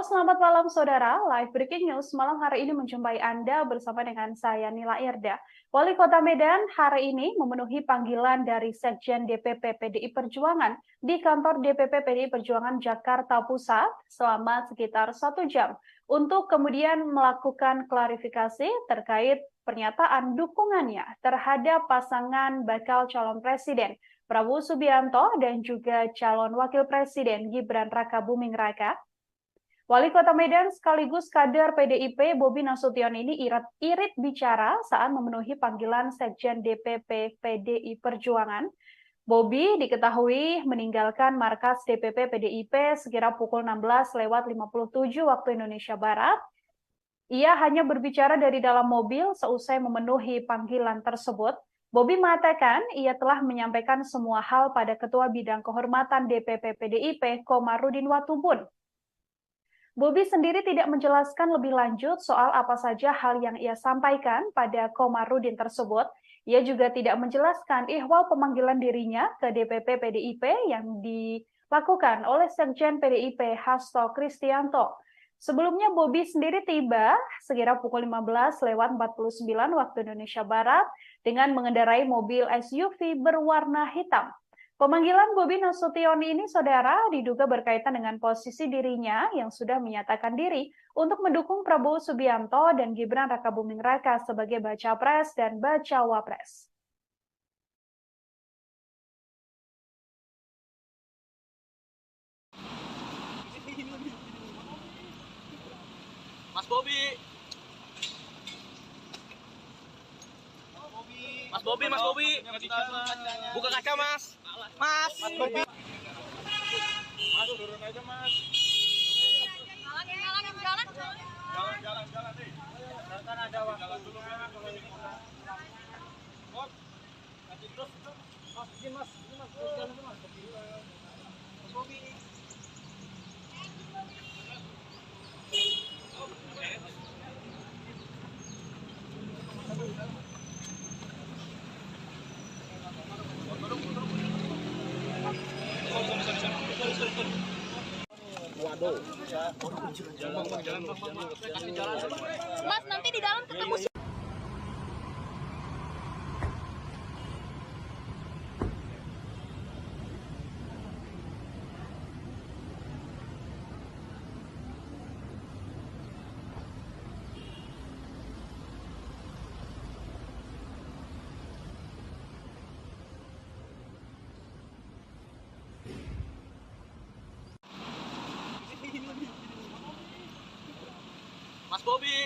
Selamat malam saudara. Live Breaking News malam hari ini menjumpai Anda bersama dengan saya Nila Irda. Wali Kota Medan hari ini memenuhi panggilan dari Sekjen DPP PDI Perjuangan di kantor DPP PDI Perjuangan Jakarta Pusat selama sekitar 1 jam untuk kemudian melakukan klarifikasi terkait pernyataan dukungannya terhadap pasangan bakal calon presiden Prabowo Subianto dan juga calon wakil presiden Gibran Rakabuming Raka. Wali Kota Medan sekaligus kader PDIP Bobi Nasution ini irit bicara saat memenuhi panggilan Sekjen DPP PDI Perjuangan. Bobi diketahui meninggalkan markas DPP PDIP sekira pukul 16:57 waktu Indonesia Barat. Ia hanya berbicara dari dalam mobil seusai memenuhi panggilan tersebut. Bobi mengatakan ia telah menyampaikan semua hal pada Ketua Bidang Kehormatan DPP PDIP Komarudin Watubun. Bobi sendiri tidak menjelaskan lebih lanjut soal apa saja hal yang ia sampaikan pada Komarudin tersebut. Ia juga tidak menjelaskan ihwal pemanggilan dirinya ke DPP PDIP yang dilakukan oleh Sekjen PDIP Hasto Kristianto. Sebelumnya Bobi sendiri tiba sekira pukul 15:49 waktu Indonesia Barat dengan mengendarai mobil SUV berwarna hitam. Pemanggilan Bobi Nasution ini, saudara, diduga berkaitan dengan posisi dirinya yang sudah menyatakan diri untuk mendukung Prabowo Subianto dan Gibran Rakabuming Raka sebagai baca pres dan bacawa pres. Mas Bobi. Buka kaca, Mas. Mas Bobi. Mas, turun aja, Mas. Jalan nih. Kan ada waktu. Jalan dulu, Mas. Nanti terus. Mas, izin, Mas. Ini, Mas. Jalan dulu, Mas. Mas Bobi. Waduh. Mas, nanti di dalam ketemu. Mas Bobi.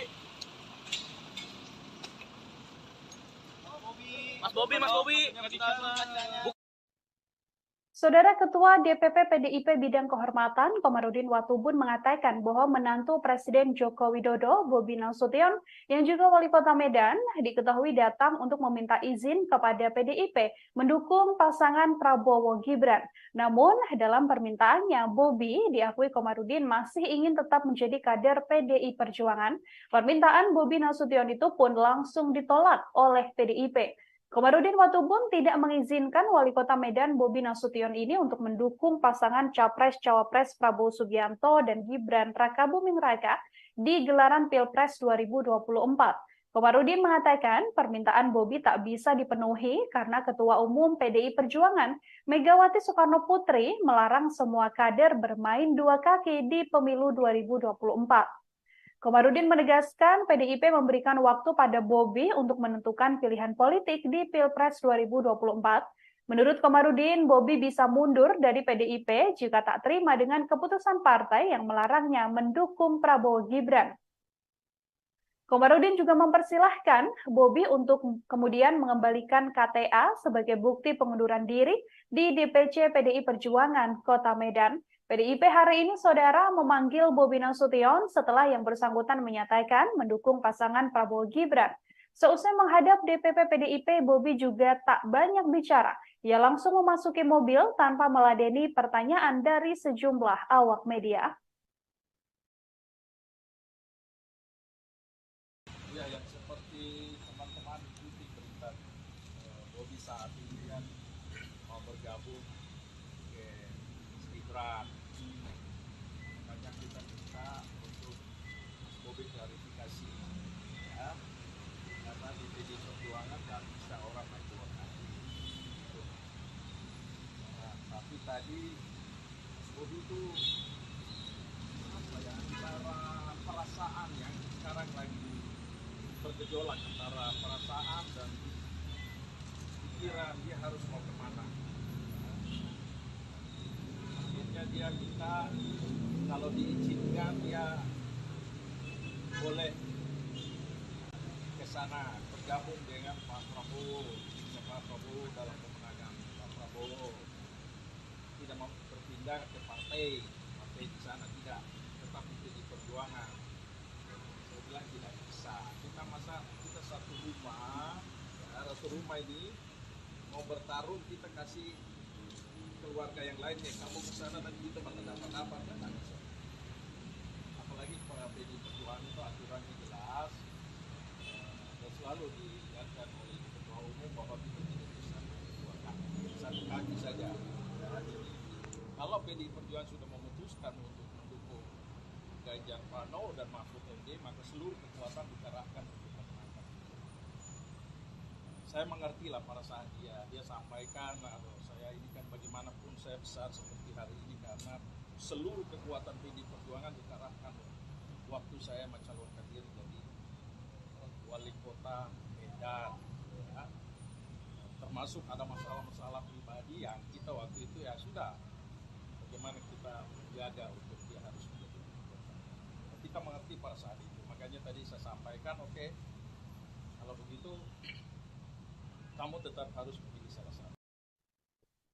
Saudara Ketua DPP PDIP Bidang Kehormatan Komarudin Watubun mengatakan bahwa menantu Presiden Joko Widodo, Bobi Nasution, yang juga Wali Kota Medan, diketahui datang untuk meminta izin kepada PDIP mendukung pasangan Prabowo Gibran. Namun, dalam permintaannya, Bobi diakui Komarudin masih ingin tetap menjadi kader PDI Perjuangan. Permintaan Bobi Nasution itu pun langsung ditolak oleh PDIP. Komarudin Watubun tidak mengizinkan Wali Kota Medan Bobi Nasution ini untuk mendukung pasangan Capres-Cawapres Prabowo Subianto dan Gibran Rakabuming Raka di gelaran Pilpres 2024. Komarudin mengatakan permintaan Bobi tak bisa dipenuhi karena Ketua Umum PDI Perjuangan Megawati Soekarno Putri melarang semua kader bermain dua kaki di pemilu 2024. Komarudin menegaskan PDIP memberikan waktu pada Bobi untuk menentukan pilihan politik di Pilpres 2024. Menurut Komarudin, Bobi bisa mundur dari PDIP jika tak terima dengan keputusan partai yang melarangnya mendukung Prabowo Gibran. Komarudin juga mempersilahkan Bobi untuk kemudian mengembalikan KTA sebagai bukti pengunduran diri di DPC PDI Perjuangan Kota Medan. PDIP hari ini, saudara, memanggil Bobi Nasution setelah yang bersangkutan menyatakan mendukung pasangan Prabowo Gibran. Seusai menghadap DPP PDIP, Bobi juga tak banyak bicara. Ia langsung memasuki mobil tanpa meladeni pertanyaan dari sejumlah awak media. Ya, yang seperti teman-teman ikuti berita Bobi saat ini kan mau bergabung ke Gibran. Makanya kita minta itu apa ya, antara perasaan yang sekarang lagi bergejolak antara perasaan dan pikiran dia harus mau kemana. Akhirnya dia minta kalau diizinkan dia boleh ke sana bergabung dengan Pak Prabowo, Pak Prabowo dalam pemenangan Pak Prabowo. Tidak mau berpindah ke partai di sana tidak, tetap di perjuangan. Saya bilang tidak bisa. Kita satu rumah, ya, satu rumah ini mau bertarung, kita kasih keluarga yang lainnya. Kamu ke sana dan kita dapat apa? Tidak bisa. Apalagi para PDI Perjuangan itu aturannya jelas dan selalu diingatkan oleh Ketua Umum bahwa kita tidak bisa dua kaki, satu kaki saja. Jadi, kalau PDI Perjuangan sudah memutuskan untuk mendukung Ganjar Pranowo dan Mahfud MD, maka seluruh kekuatan dikerahkan untuk memenangkan. Saya mengerti lah perasaan dia sampaikan, atau saya ini kan bagaimanapun saya besar seperti hari ini karena seluruh kekuatan PDI Perjuangan dikerahkan waktu saya mencalonkan diri jadi wali kota Medan, ya. Termasuk ada masalah-masalah pribadi yang kita waktu itu ya sudah bagaimana kita menjaga untuk dia harus menjadi wali kota. Kita mengerti pada saat itu, makanya tadi saya sampaikan oke, kalau begitu kamu tetap harus memilih salah satu.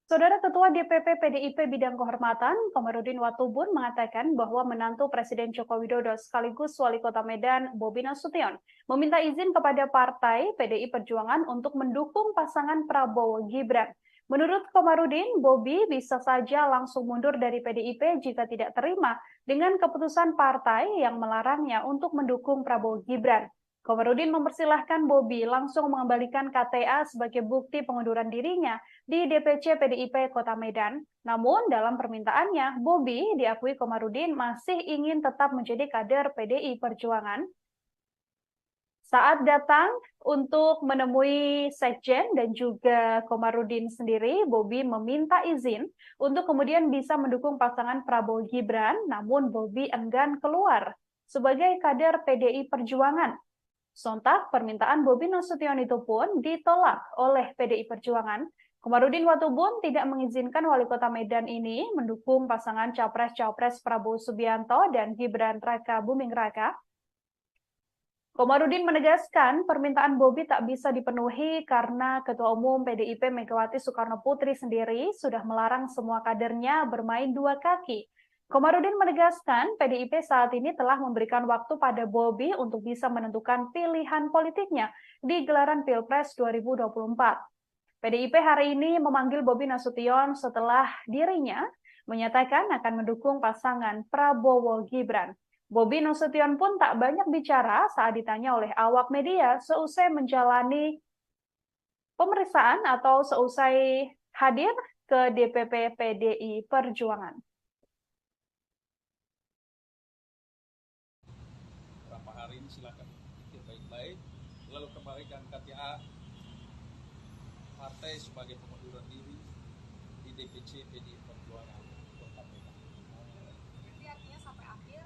Saudara Ketua DPP PDIP Bidang Kehormatan, Komarudin Watubun mengatakan bahwa menantu Presiden Joko Widodo sekaligus Wali Kota Medan, Bobi Nasution, meminta izin kepada Partai PDI Perjuangan untuk mendukung pasangan Prabowo Gibran. Menurut Komarudin, Bobi bisa saja langsung mundur dari PDIP jika tidak terima dengan keputusan partai yang melarangnya untuk mendukung Prabowo Gibran. Komarudin mempersilahkan Bobi langsung mengembalikan KTA sebagai bukti pengunduran dirinya di DPC PDIP Kota Medan. Namun dalam permintaannya, Bobi diakui Komarudin masih ingin tetap menjadi kader PDI Perjuangan. Saat datang untuk menemui Sekjen dan juga Komarudin sendiri, Bobi meminta izin untuk kemudian bisa mendukung pasangan Prabowo Gibran, namun Bobi enggan keluar sebagai kader PDI Perjuangan. Sontak, permintaan Bobi Nasution itu pun ditolak oleh PDI Perjuangan. Komarudin Watubun tidak mengizinkan Wali Kota Medan ini mendukung pasangan Capres-Cawapres Prabowo Subianto dan Gibran Raka Buming Raka. Komarudin menegaskan permintaan Bobi tak bisa dipenuhi karena Ketua Umum PDIP Megawati Soekarno Putri sendiri sudah melarang semua kadernya bermain dua kaki. Komarudin menegaskan PDIP saat ini telah memberikan waktu pada Bobi untuk bisa menentukan pilihan politiknya di gelaran Pilpres 2024. PDIP hari ini memanggil Bobi Nasution setelah dirinya menyatakan akan mendukung pasangan Prabowo Gibran. Bobi Nasution pun tak banyak bicara saat ditanya oleh awak media seusai menjalani pemeriksaan atau seusai hadir ke DPP PDI Perjuangan. Berapa hari ini silakan pikir baik-baik, lalu kembalikan KTA partai sebagai pengunduran diri di DPC PDI Perjuangan Kota Medan. Jadi artinya sampai akhir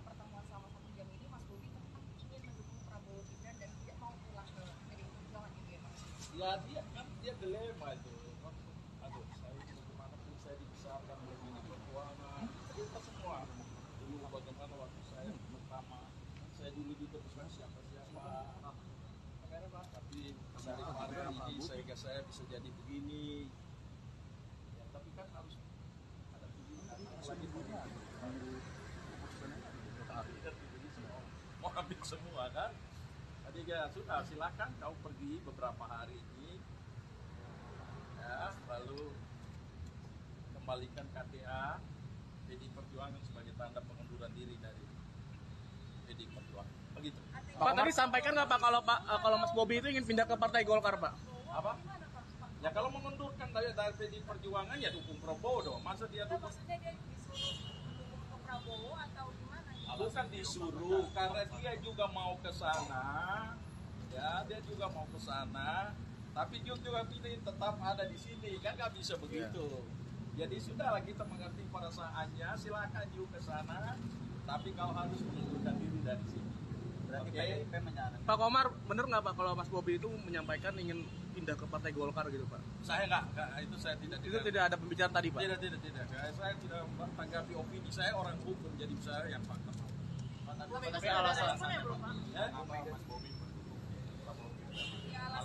pertemuan selama 1 jam ini Mas Bobi tetap ingin mendukung Prabowo Gibran dan tidak mau pulang ke PDI Perjuangan gitu ya Mas? Ya dia dilema itu. Aduh, saya bagaimanapun saya dibesarkan oleh PDI Perjuangan, kita semua dulu bagaimana waktu saya pertama, saya dulu juga bukan siapa-siapa. Tapi dari kemarin ini saya bisa jadi begini. Ya, tapi kan harus ada pilihan selanjutnya. Mau ambil semua kan? Tadi ya sudah silakan kau pergi beberapa hari ini, ya, lalu kembalikan KTA PDI Perjuangan sebagai tanda pengunduran diri dari PDI Perjuangan. Begitu. Pak tadi sampaikan nggak Pak kalau Mas Bobi itu ingin pindah ke Partai Golkar Pak? Apa? Ya kalau mengundurkan dari PDI Perjuangan ya dukung Prabowo dong. Masa dia dukung? Maksudnya dia disuruh mendukung ke Prabowo atau gimana? Bukan disuruh, karena dia juga mau ke sana. Ya, dia juga mau ke sana. Tapi dia juga pilih tetap ada di sini, kan nggak bisa begitu. Jadi sudahlah kita mengerti perasaannya, silakan juga ke sana, tapi kau harus mengundurkan diri dari sini. Berarti Oke. PDIP menyarankan. Pak Komar, bener nggak Pak kalau Mas Bobi itu menyampaikan ingin pindah ke Partai Golkar gitu Pak? Saya nggak, itu saya tidak. Itu tidak ada pembicaraan tadi Pak? Tidak. Saya tidak tanggapi opini, saya orang hukum, jadi saya yang fakta. Tapi alasan ya belum Pak? Ya, Mas Bobi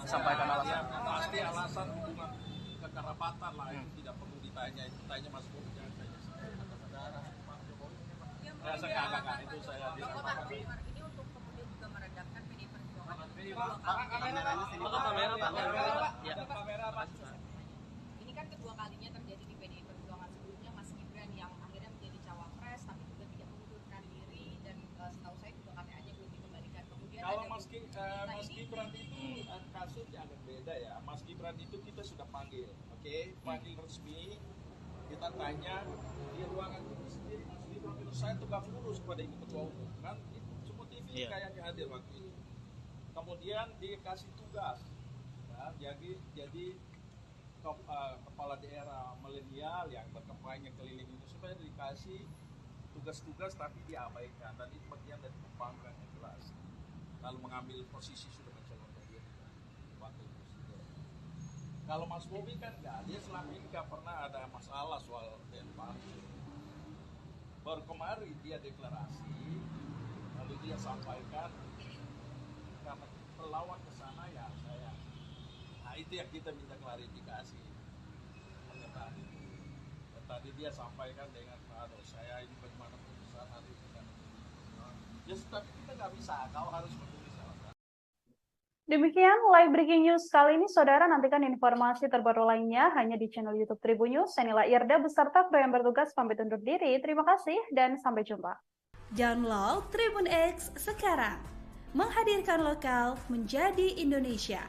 Sampaikan alasan. pasti alasan hubungan kekerabatan lah, itu tidak perlu ditanya, itu tanya Mas Bobi, jangan tanya saya. Pak Jokowi enggak, itu saya Pak Komar, tidak. ini untuk kemudian juga meredakan PDI Perjuangan. Kamera Pak. Ini kan kedua kalinya terjadi di PDI Perjuangan. Sebelumnya Mas Gibran yang akhirnya menjadi cawapres tapi juga tidak mengundurkan diri, dan setahu saya juga KTA-nya belum dikembalikan. Kemudian Kalau ada Mas Gibran itu kasusnya agak beda ya. Mas Gibran itu kita sudah panggil, oke? Panggil resmi, kita tanya di ruangan itu sendiri. Mas Gibran itu saya tegak lurus kepada ibu ketua umum, kan? Itu semua TV kayaknya hadir waktu itu. Kemudian dikasih tugas, ya, jadi kepala daerah milenial yang berkampanye keliling itu supaya dikasih tugas-tugas tapi diabaikan. Dan itu bagian dari pembangkang yang jelas. Lalu mengambil posisi sudah mencalonkan diri wakil presiden. Kalau Mas Bobi kan enggak, dia selama ini nggak pernah ada masalah soal Denpasar. Baru kemarin dia deklarasi, lalu dia sampaikan karena pelawak ke sana ya saya. Nah itu yang kita minta klarifikasi. Pernyataan itu. Dan tadi dia sampaikan dengan aduh saya ini bagaimana putusan hari ini kan. Ya tapi kita nggak bisa, kau harus menulis alasan. Demikian live breaking news kali ini, saudara. Nantikan informasi terbaru lainnya hanya di channel YouTube Tribun News. Saya Nila Irda beserta kru yang bertugas pamit undur diri. Terima kasih dan sampai jumpa. Download Tribun X sekarang. Menghadirkan lokal menjadi Indonesia.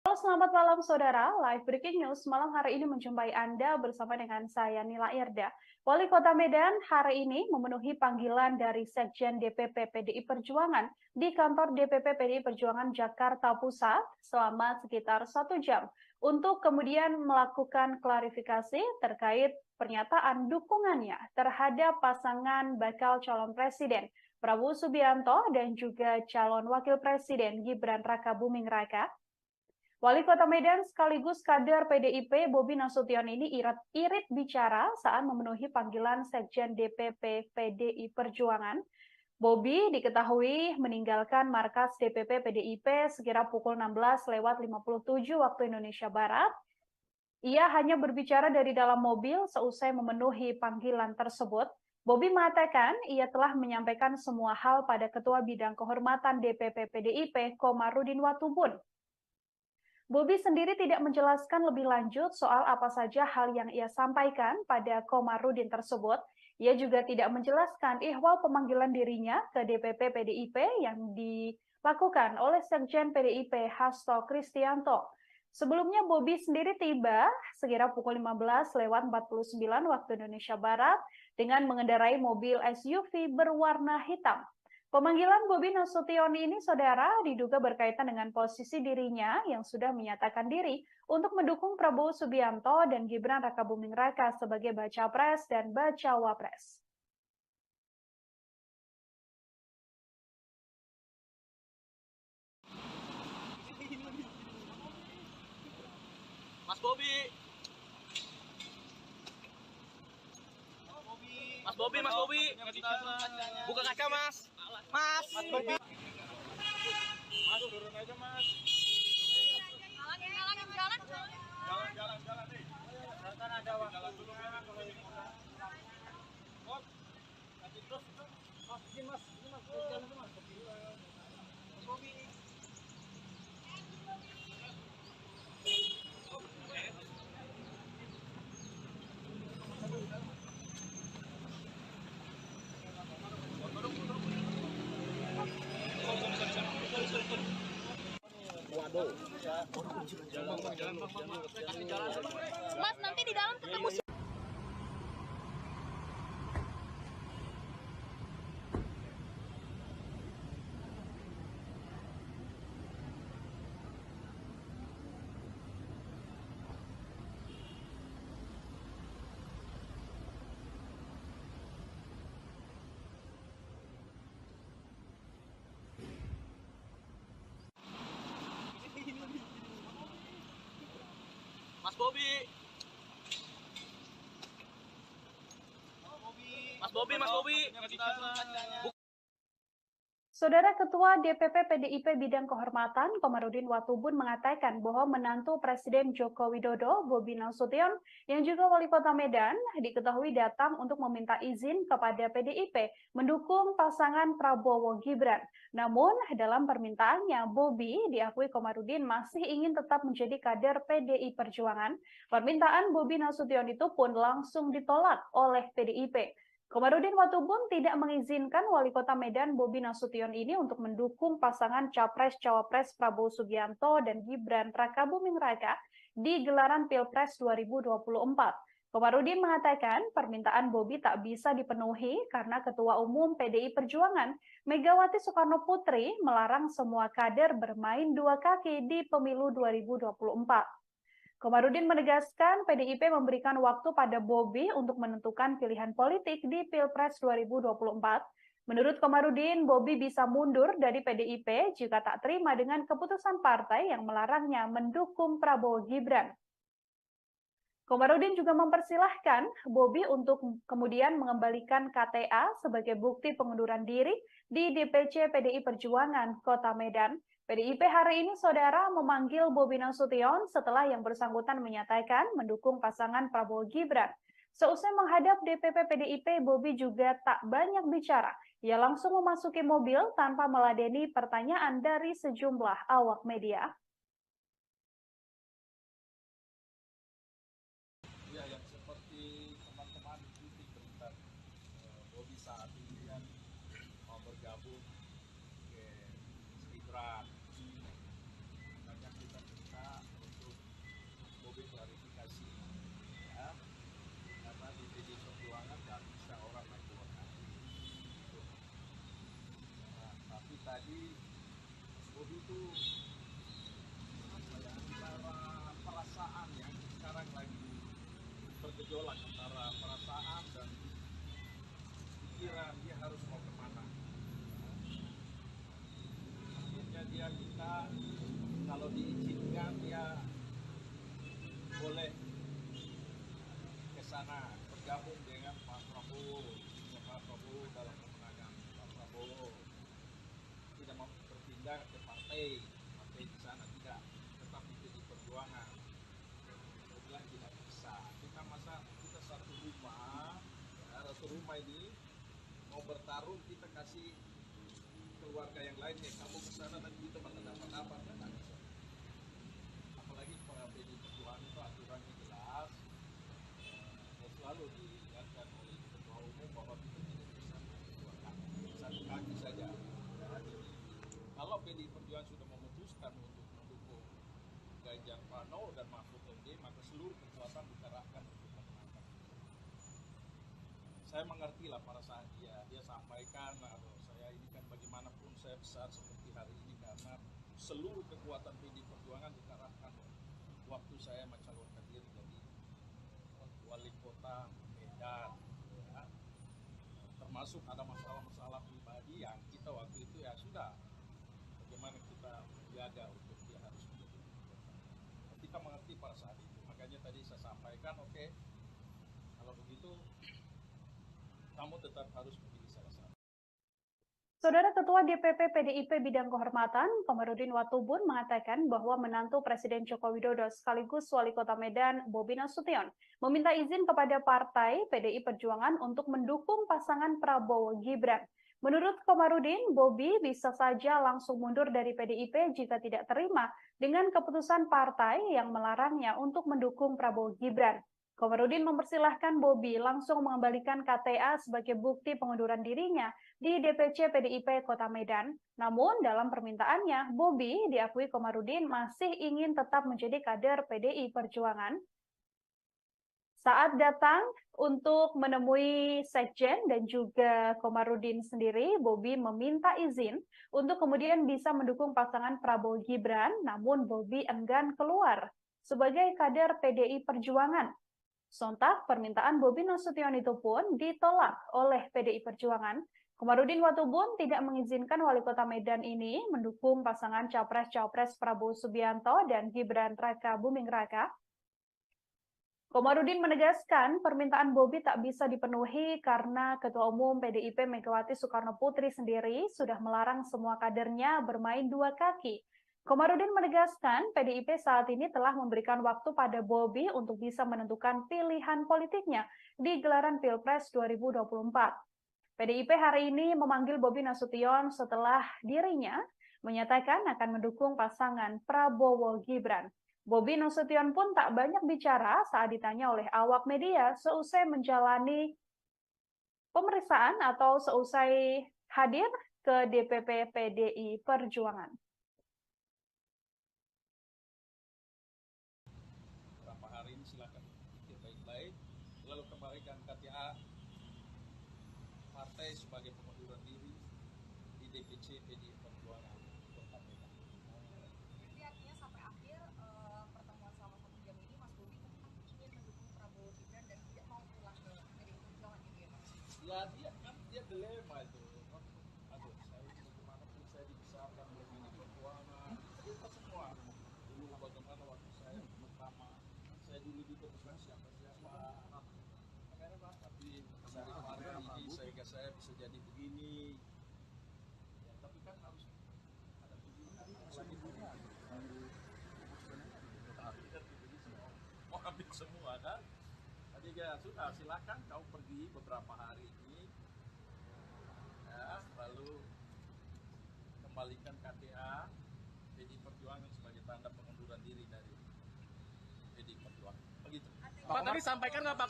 Halo, selamat malam saudara. Live breaking news malam hari ini menjumpai Anda bersama dengan saya Nila Irda. Wali Kota Medan hari ini memenuhi panggilan dari Sekjen DPP PDI Perjuangan di kantor DPP PDI Perjuangan Jakarta Pusat selama sekitar 1 jam untuk kemudian melakukan klarifikasi terkait pernyataan dukungannya terhadap pasangan bakal calon presiden Prabowo Subianto dan juga calon wakil presiden Gibran Rakabuming Raka. Wali Kota Medan sekaligus kader PDIP Bobi Nasution ini irit bicara saat memenuhi panggilan Sekjen DPP PDI Perjuangan. Bobi diketahui meninggalkan markas DPP PDIP sekira pukul 16:57 waktu Indonesia Barat. Ia hanya berbicara dari dalam mobil seusai memenuhi panggilan tersebut. Bobi mengatakan ia telah menyampaikan semua hal pada Ketua Bidang Kehormatan DPP PDIP Komarudin Watubun. Bobi sendiri tidak menjelaskan lebih lanjut soal apa saja hal yang ia sampaikan pada Komarudin tersebut. Ia juga tidak menjelaskan ihwal pemanggilan dirinya ke DPP PDIP yang dilakukan oleh Sekjen PDIP Hasto Kristianto. Sebelumnya Bobi sendiri tiba sekira pukul 15:49 waktu Indonesia Barat dengan mengendarai mobil SUV berwarna hitam. Pemanggilan Bobi Nasution ini, saudara, diduga berkaitan dengan posisi dirinya yang sudah menyatakan diri untuk mendukung Prabowo Subianto dan Gibran Rakabuming Raka sebagai baca pres dan bacawa pres. Mas Bobi. Mas Bobi, Mas Bobi. Buka kaca, Mas. Mas. Mas Bobi. Mas, turun aja mas. Jalan nih. Kan ada waktu. Jalan dulu mas. Oh, nanti terus mas, ini mas, jalan itu mas. Bobi. Mas, nanti di dalam ketemu. Mas Bobi. Mas Bobi, Mas Bobi. Saudara Ketua DPP PDIP Bidang Kehormatan Komarudin Watubun mengatakan bahwa menantu Presiden Joko Widodo, Bobi Nasution, yang juga Wali Kota Medan, diketahui datang untuk meminta izin kepada PDIP mendukung pasangan Prabowo Gibran. Namun, dalam permintaannya, Bobi diakui Komarudin masih ingin tetap menjadi kader PDI Perjuangan. Permintaan Bobi Nasution itu pun langsung ditolak oleh PDIP. Komarudin Watubun tidak mengizinkan Wali Kota Medan Bobi Nasution ini untuk mendukung pasangan Capres-Cawapres Prabowo Subianto dan Gibran Rakabuming Raka di gelaran Pilpres 2024. Komarudin mengatakan permintaan Bobi tak bisa dipenuhi karena Ketua Umum PDI Perjuangan Megawati Soekarno Putri melarang semua kader bermain dua kaki di pemilu 2024. Komarudin menegaskan PDIP memberikan waktu pada Bobi untuk menentukan pilihan politik di Pilpres 2024. Menurut Komarudin, Bobi bisa mundur dari PDIP jika tak terima dengan keputusan partai yang melarangnya mendukung Prabowo Gibran. Komarudin juga mempersilahkan Bobi untuk kemudian mengembalikan KTA sebagai bukti pengunduran diri di DPC PDI Perjuangan Kota Medan. PDIP hari ini, saudara, memanggil Bobi Nasution setelah yang bersangkutan menyatakan mendukung pasangan Prabowo Gibran. Seusai menghadap DPP PDIP, Bobi juga tak banyak bicara. Ia langsung memasuki mobil tanpa meladeni pertanyaan dari sejumlah awak media. Ya, yang seperti teman-teman ikuti berita Bobi saat ini kan mau bergabung ke Gibran. Makanya kita minta untuk Bobi klarifikasi, ya, karena di PD Perjuangan nggak bisa orang naik dua kaki. Nah, tapi tadi Bobi itu apa ya, antara perasaan yang sekarang lagi bergejolak antara perasaan dan pikiran dia harus mau kemana. Akhirnya dia minta kalau diizinkan dia boleh ke sana bergabung dengan Pak Prabowo dalam kemenangan Pak Prabowo, tidak mau berpindah ke partai di sana, tidak, tetap di Perjuangan. Saya bilang tidak bisa, kita masa kita satu rumah ini mau bertarung, kita kasih keluarga yang lainnya, kamu ke sana dan kita bakal dapat apa, kan nggak bisa. Apalagi PDI Perjuangan itu aturannya jelas, dan selalu diingatkan oleh Ketua Umum bahwa kita tidak bisa dua kaki, satu kaki saja. Jadi, kalau PDI Perjuangan sudah memutuskan untuk mendukung Ganjar Pranowo dan Mahfud MD, maka seluruh kekuatan dikerahkan untuk memenangkan. Saya mengerti lah perasaan dia sampaikan, atau saya ini kan bagaimanapun saya besar seperti hari ini karena seluruh kekuatan PDI Perjuangan dikerahkan waktu saya mencalonkan diri jadi Wali Kota Medan, ya. Termasuk ada masalah-masalah pribadi yang kita waktu itu ya sudah, bagaimana kita menjaga untuk dia harus menjadi wali kota. Kita mengerti pada saat itu. sampaikan, oke, kalau begitu kamu tetap harus memilih salah satu. Saudara Ketua DPP PDIP Bidang Kehormatan, Komarudin Watubun mengatakan bahwa menantu Presiden Joko Widodo sekaligus Wali Kota Medan, Bobi Nasution, meminta izin kepada Partai PDI Perjuangan untuk mendukung pasangan Prabowo Gibran. Menurut Komarudin, Bobi bisa saja langsung mundur dari PDIP jika tidak terima dengan keputusan partai yang melarangnya untuk mendukung Prabowo Gibran. Komarudin mempersilahkan Bobi langsung mengembalikan KTA sebagai bukti pengunduran dirinya di DPC PDIP Kota Medan. Namun dalam permintaannya, Bobi diakui Komarudin masih ingin tetap menjadi kader PDI Perjuangan. Saat datang untuk menemui Sekjen dan juga Komarudin sendiri, Bobi meminta izin untuk kemudian bisa mendukung pasangan Prabowo Gibran, namun Bobi enggan keluar sebagai kader PDI Perjuangan. Sontak, permintaan Bobi Nasution itu pun ditolak oleh PDI Perjuangan. Komarudin Watubun tidak mengizinkan Wali Kota Medan ini mendukung pasangan Capres-Cawapres Prabowo Subianto dan Gibran Raka Buming Raka. Komarudin menegaskan permintaan Bobi tak bisa dipenuhi karena Ketua Umum PDIP Megawati Soekarno Putri sendiri sudah melarang semua kadernya bermain dua kaki. Komarudin menegaskan PDIP saat ini telah memberikan waktu pada Bobi untuk bisa menentukan pilihan politiknya di gelaran Pilpres 2024. PDIP hari ini memanggil Bobi Nasution setelah dirinya menyatakan akan mendukung pasangan Prabowo Gibran. Bobi Nasution pun tak banyak bicara saat ditanya oleh awak media seusai menjalani pemeriksaan atau seusai hadir ke DPP PDI Perjuangan. Beberapa hari ini silakan pikir baik-baik, lalu kembalikan KTA partai sebagai pengunduran diri di DPC PDI Perjuangan Kota Medan. Jadi artinya sampai akhir pertemuan selama 1 jam ini Mas Bobi tetap ingin mendukung Prabowo Gibran dan tidak mau pulang ke PDI Perjuangan gitu ya Pak? Ya dia dilema itu. Aduh, saya bagaimanapun saya dibesarkan oleh PDI Perjuangan, kita semua dulu bagaimana waktu saya pertama, saya dulu juga bukan siapa-siapa. Tapi dari partai ini sehingga saya bisa jadi begini. Ya, tapi kan harus ada pilihan lagi mau ambil semua kan. Jadi ya sudah, silakan kau pergi beberapa hari ini, ya, lalu kembalikan KTA PDI Perjuangan sebagai tanda pengunduran diri dari PDI Perjuangan. Begitu. Pak tadi sampaikan nggak Pak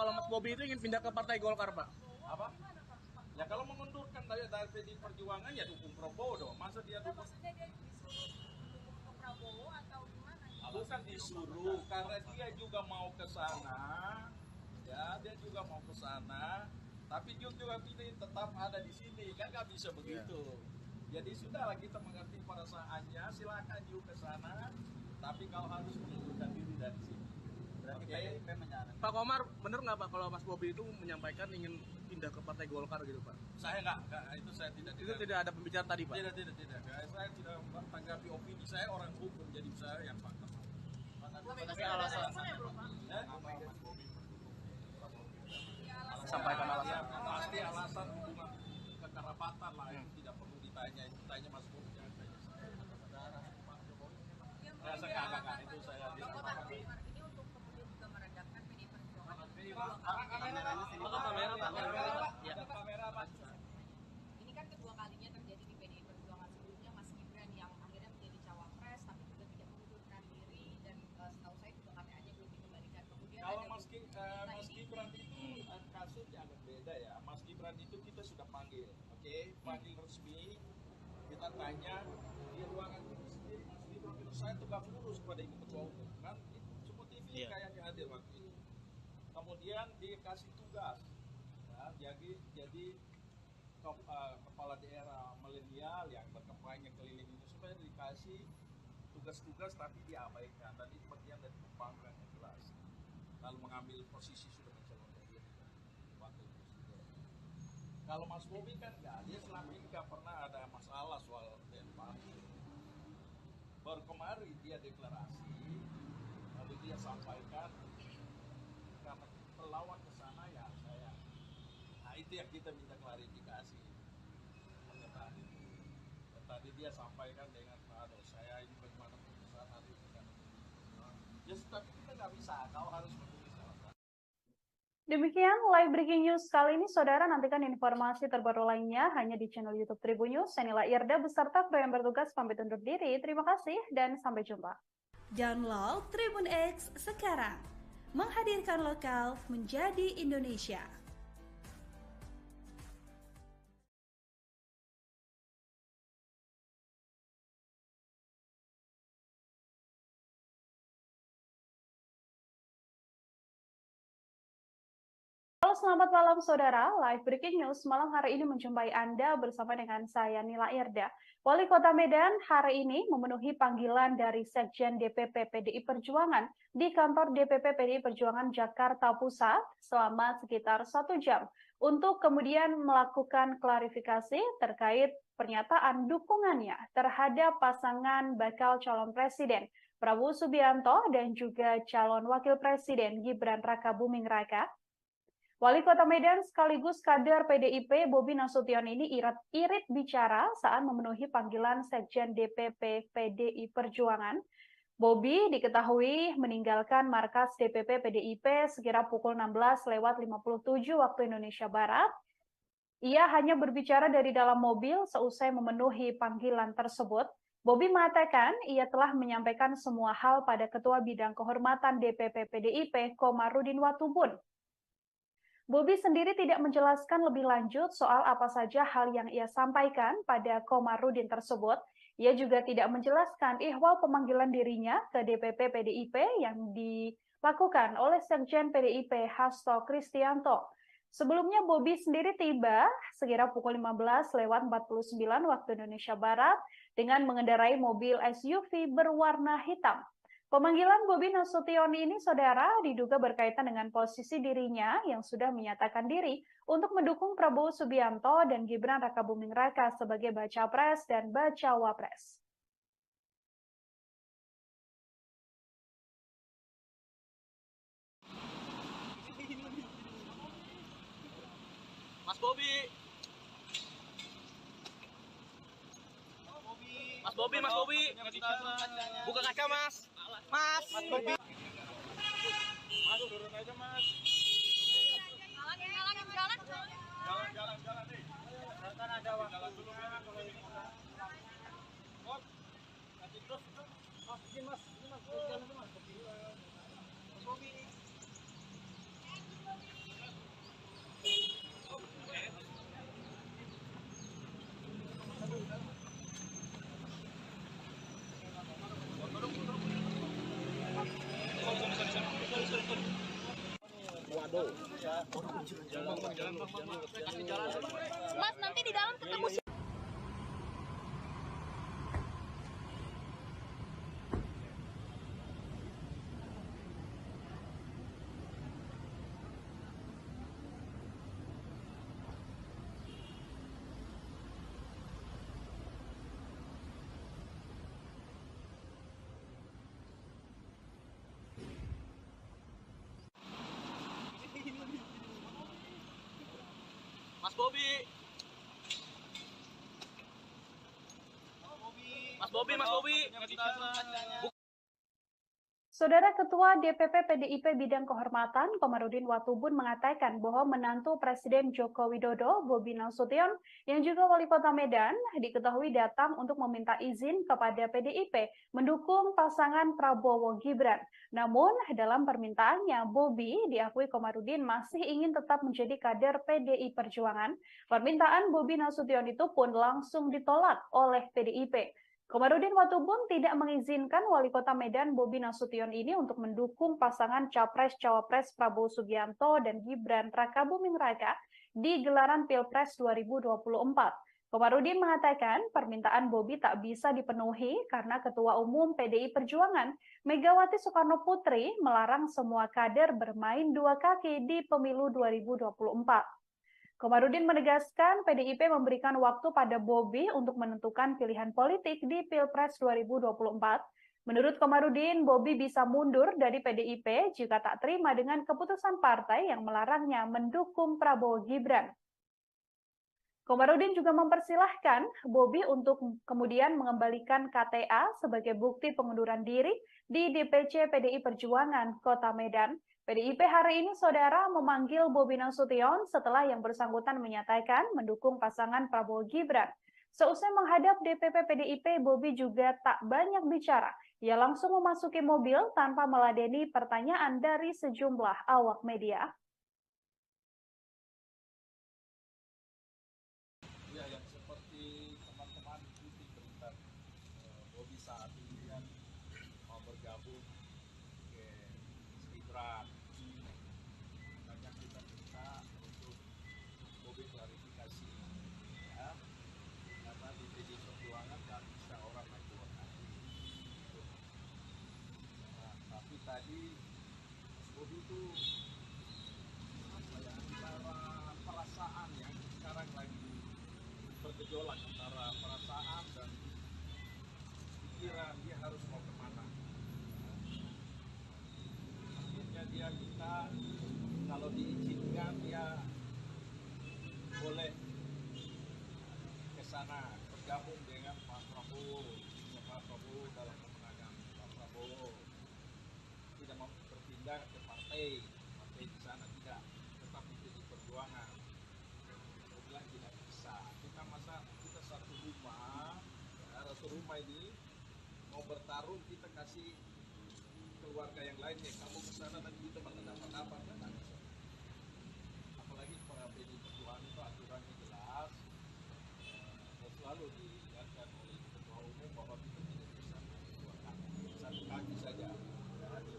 kalau Mas Bobi itu ingin pindah ke Partai Golkar Pak? Apa? Ya kalau mengundurkan dari PDI Perjuangan ya dukung Prabowo dong. Masa dia dukung? Maksudnya dia disuruh mendukung ke Prabowo atau gimana? Bukan disuruh, karena dia juga mau ke sana. Ya, dia juga mau ke sana. Tapi dia juga pilih tetap ada di sini, kan nggak bisa begitu. Jadi sudahlah, kita mengerti perasaannya. Silakan juga ke sana, tapi kau harus mengundurkan diri dari sini. Berarti PDIP menyarankan. Pak Komar, benar nggak Pak kalau Mas Bobi itu menyampaikan ingin pindah ke Partai Golkar gitu Pak? Saya nggak, itu saya tidak. Itu tidak ada pembicaraan tadi Pak? Tidak. Saya tidak tanggapi opini, saya orang hukum, jadi saya yang fakta. Tapi alasan Sampaikan alasan. Pasti alasan hubungan kekerabatan lah, itu tidak perlu ditanya, itu tanya Mas Bobi, jangan tanya saya. Enggak, itu saya ini untuk kemudian juga meredakan PDI Perjuangan. kamera Pak. Ini kan kedua kalinya terjadi di PDI Perjuangan. Sebelumnya Mas Gibran yang akhirnya menjadi cawapres tapi juga tidak mengundurkan diri dan setahu saya juga KTA-nya belum dikembalikan. Kemudian Kalau Mas Gibran itu kasusnya agak beda ya. Mas Gibran itu kita sudah panggil, oke? Panggil resmi, kita tanya di ruangan itu sendiri. Mas Gibran itu saya tegak lurus pada Ibu Ketua Umum kan, itu semua TV kayaknya hadir waktu itu. Kemudian dikasih tugas, ya, jadi kepala daerah milenial yang berkampanye keliling itu supaya dikasih tugas-tugas tapi diabaikan. Dan itu bagian dari pembangkangan yang jelas. Lalu mengambil posisi sudah mencalonkan diri wakil presiden. Kalau Mas Bobi kan nggak, dia selama ini nggak pernah ada masalah soal Denmark. Baru kemarin dia deklarasi, lalu dia sampaikan Nah, itu yang kita minta klarifikasi. Tadi dia sampaikan dengan aduh saya ini bagaimana putusan hari ini kan. Ya tapi kita nggak bisa, kau harus menulis alasan. Demikian live breaking news kali ini, saudara. Nantikan informasi terbaru lainnya hanya di channel YouTube Tribun News. Saya Nila Irda beserta kru yang bertugas pamit undur diri. Terima kasih dan sampai jumpa. Download Tribun X sekarang, menghadirkan lokal menjadi Indonesia. Halo, selamat malam saudara. Live Breaking News malam hari ini menjumpai Anda bersama dengan saya Nila Irda. Wali Kota Medan hari ini memenuhi panggilan dari Sekjen DPP PDI Perjuangan di kantor DPP PDI Perjuangan Jakarta Pusat selama sekitar 1 jam untuk kemudian melakukan klarifikasi terkait pernyataan dukungannya terhadap pasangan bakal calon presiden Prabowo Subianto dan juga calon wakil presiden Gibran Rakabuming Raka. Wali Kota Medan sekaligus kader PDIP Bobi Nasution ini irit bicara saat memenuhi panggilan Sekjen DPP PDI Perjuangan. Bobi diketahui meninggalkan markas DPP PDIP sekira pukul 16:57 waktu Indonesia Barat. Ia hanya berbicara dari dalam mobil seusai memenuhi panggilan tersebut. Bobi mengatakan ia telah menyampaikan semua hal pada Ketua Bidang Kehormatan DPP PDIP Komarudin Watubun. Bobi sendiri tidak menjelaskan lebih lanjut soal apa saja hal yang ia sampaikan pada Komarudin tersebut. Ia juga tidak menjelaskan ihwal pemanggilan dirinya ke DPP PDIP yang dilakukan oleh Sekjen PDIP Hasto Kristianto. Sebelumnya Bobi sendiri tiba sekira pukul 15:49 waktu Indonesia Barat dengan mengendarai mobil SUV berwarna hitam. Pemanggilan Bobi Nasution ini, saudara, diduga berkaitan dengan posisi dirinya yang sudah menyatakan diri untuk mendukung Prabowo Subianto dan Gibran Rakabuming Raka sebagai baca pres dan bacawa pres. Mas Bobi. Mas Bobi, Mas Bobi. Buka kaca, Mas. Mas Bobi. Mas turun aja mas. Jalan nih. Kan ada waktu. Jalan dulu mas. Nanti terus. Mas, ini mas. Jalan dulu mas. Mas Bobi. Mas, nanti di dalam ketemu. Mas Bobi. Mas Bobi, Mas Bobi. Saudara Ketua DPP PDIP Bidang Kehormatan Komarudin Watubun mengatakan bahwa menantu Presiden Joko Widodo, Bobi Nasution, yang juga Wali Kota Medan, diketahui datang untuk meminta izin kepada PDIP mendukung pasangan Prabowo Gibran. Namun, dalam permintaannya, Bobi diakui Komarudin masih ingin tetap menjadi kader PDI Perjuangan. Permintaan Bobi Nasution itu pun langsung ditolak oleh PDIP. Komarudin Watubun tidak mengizinkan Wali Kota Medan Bobi Nasution ini untuk mendukung pasangan Capres-Cawapres Prabowo Subianto dan Gibran Rakabuming Raka di gelaran Pilpres 2024. Komarudin mengatakan permintaan Bobi tak bisa dipenuhi karena Ketua Umum PDI Perjuangan Megawati Soekarno Putri melarang semua kader bermain dua kaki di pemilu 2024. Komarudin menegaskan PDIP memberikan waktu pada Bobi untuk menentukan pilihan politik di Pilpres 2024. Menurut Komarudin, Bobi bisa mundur dari PDIP jika tak terima dengan keputusan partai yang melarangnya mendukung Prabowo Gibran. Komarudin juga mempersilahkan Bobi untuk kemudian mengembalikan KTA sebagai bukti pengunduran diri di DPC PDI Perjuangan Kota Medan. PDIP hari ini, saudara, memanggil Bobi Nasution setelah yang bersangkutan menyatakan mendukung pasangan Prabowo Gibran. Seusai menghadap DPP PDIP, Bobi juga tak banyak bicara. Ia langsung memasuki mobil tanpa meladeni pertanyaan dari sejumlah awak media. Ya, yang seperti teman-teman ikuti berita Bobi saat ini kan mau bergabung ke Gibran. Banyak kita minta untuk Bobi klarifikasi, ya, karena di PDI Perjuangan nggak bisa orang naik dua kaki. Nah, tapi tadi Bobi itu apa ya, antara perasaan yang sekarang lagi bergejolak antara perasaan dan pikiran, dia harus mau kemana. Akhirnya dia minta kalau diizinkan dia boleh ke sana bergabung dengan Pak Prabowo dalam pemenangan Pak Prabowo, tidak mau berpindah ke partai di sana, tidak, tetap di Perjuangan. Saya bilang tidak bisa, kita satu rumah, ya, satu rumah ini mau bertarung, kita kasih keluarga yang lainnya, kamu ke sana dan kita bakal dapat apa, kan nggak bisa. Apalagi para PDI Perjuangan itu aturannya jelas, dan selalu diingatkan oleh ketua umum bahwa kita tidak bisa dua kaki, satu kaki saja. Jadi,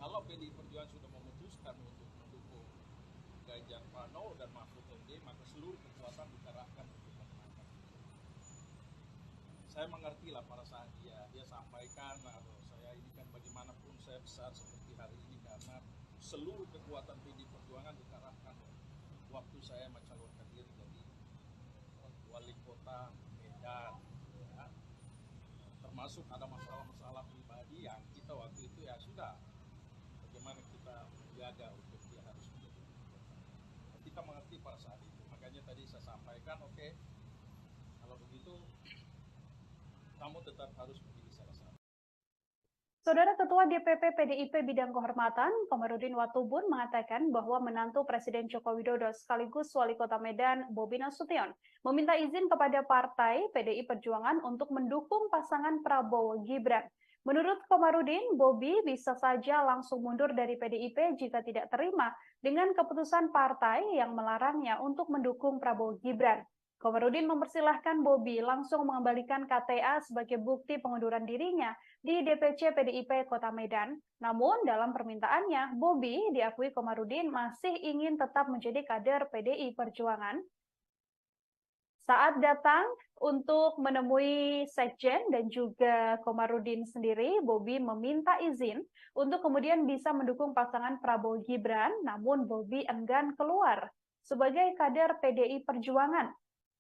kalau PDI Perjuangan sudah memutuskan untuk mendukung Ganjar Pranowo dan Mahfud MD, maka seluruh kekuatan dikerahkan untuk memenangkan. Saya mengerti lah perasaan dia sampaikan, saya ini kan bagaimanapun saya besar seperti hari ini karena seluruh kekuatan PDI Perjuangan dikerahkan waktu saya mencalonkan diri jadi wali kota Medan, ya. Termasuk ada masalah-masalah pribadi yang kita waktu itu ya sudah, bagaimana kita menjaga untuk dia harus menjadi wali kota. Kita mengerti pada saat itu, makanya tadi saya sampaikan, oke, kalau begitu kamu tetap harus memilih salah satu. Saudara Ketua DPP PDIP Bidang Kehormatan, Komarudin Watubun, mengatakan bahwa menantu Presiden Joko Widodo sekaligus Wali Kota Medan, Bobi Nasution, meminta izin kepada Partai PDI Perjuangan untuk mendukung pasangan Prabowo Gibran. Menurut Komarudin, Bobi bisa saja langsung mundur dari PDIP jika tidak terima dengan keputusan partai yang melarangnya untuk mendukung Prabowo Gibran. Komarudin mempersilahkan Bobi langsung mengembalikan KTA sebagai bukti pengunduran dirinya di DPC PDIP Kota Medan. Namun dalam permintaannya, Bobi diakui Komarudin masih ingin tetap menjadi kader PDI Perjuangan. Saat datang untuk menemui Sekjen dan juga Komarudin sendiri, Bobi meminta izin untuk kemudian bisa mendukung pasangan Prabowo Gibran, namun Bobi enggan keluar sebagai kader PDI Perjuangan.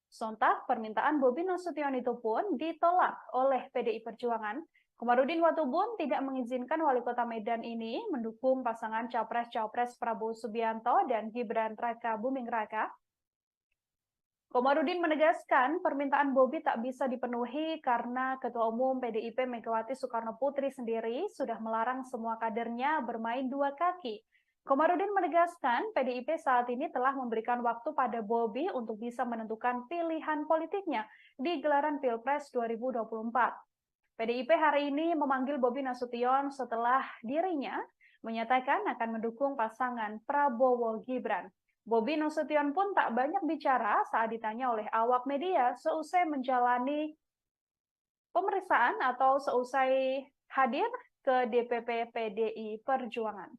Sontak, permintaan Bobi Nasution itu pun ditolak oleh PDI Perjuangan. Komarudin Watubun tidak mengizinkan Wali Kota Medan ini mendukung pasangan Capres-Cawapres Prabowo Subianto dan Gibran Raka Buming Raka. Komarudin menegaskan permintaan Bobi tak bisa dipenuhi karena Ketua Umum PDIP Megawati Soekarno Putri sendiri sudah melarang semua kadernya bermain dua kaki. Komarudin menegaskan PDIP saat ini telah memberikan waktu pada Bobi untuk bisa menentukan pilihan politiknya di gelaran Pilpres 2024. PDIP hari ini memanggil Bobi Nasution setelah dirinya menyatakan akan mendukung pasangan Prabowo Gibran. Bobi Nasution pun tak banyak bicara saat ditanya oleh awak media seusai menjalani pemeriksaan atau seusai hadir ke DPP PDI Perjuangan.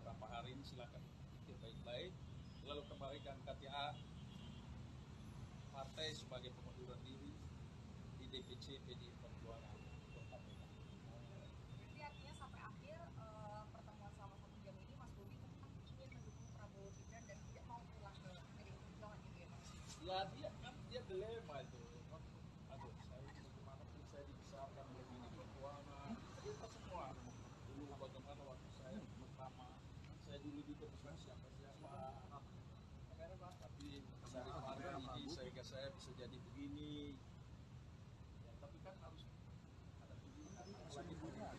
Beberapa hari ini silakan pikir baik-baik, lalu kembalikan KTA partai sebagai pengunduran diri di DPC PDI Perjuangan Kota Medan. Berarti artinya sampai akhir pertemuan selama 1 jam ini Mas Bobi tetap ingin mendukung Prabowo Gibran dan tidak mau pulang ke PDI Perjuangan gitu ya Mas? Ya dia dilema itu. Aduh, saya bagaimanapun saya dibesarkan oleh PDI Perjuangan, kita semua dulu bagaimana waktu saya pertama saya dulu juga bukan siapa-siapa. Tapi dari kemarin ini sehingga saya bisa jadi begini. Ya, tapi kan harus ada pilihan lagi politik.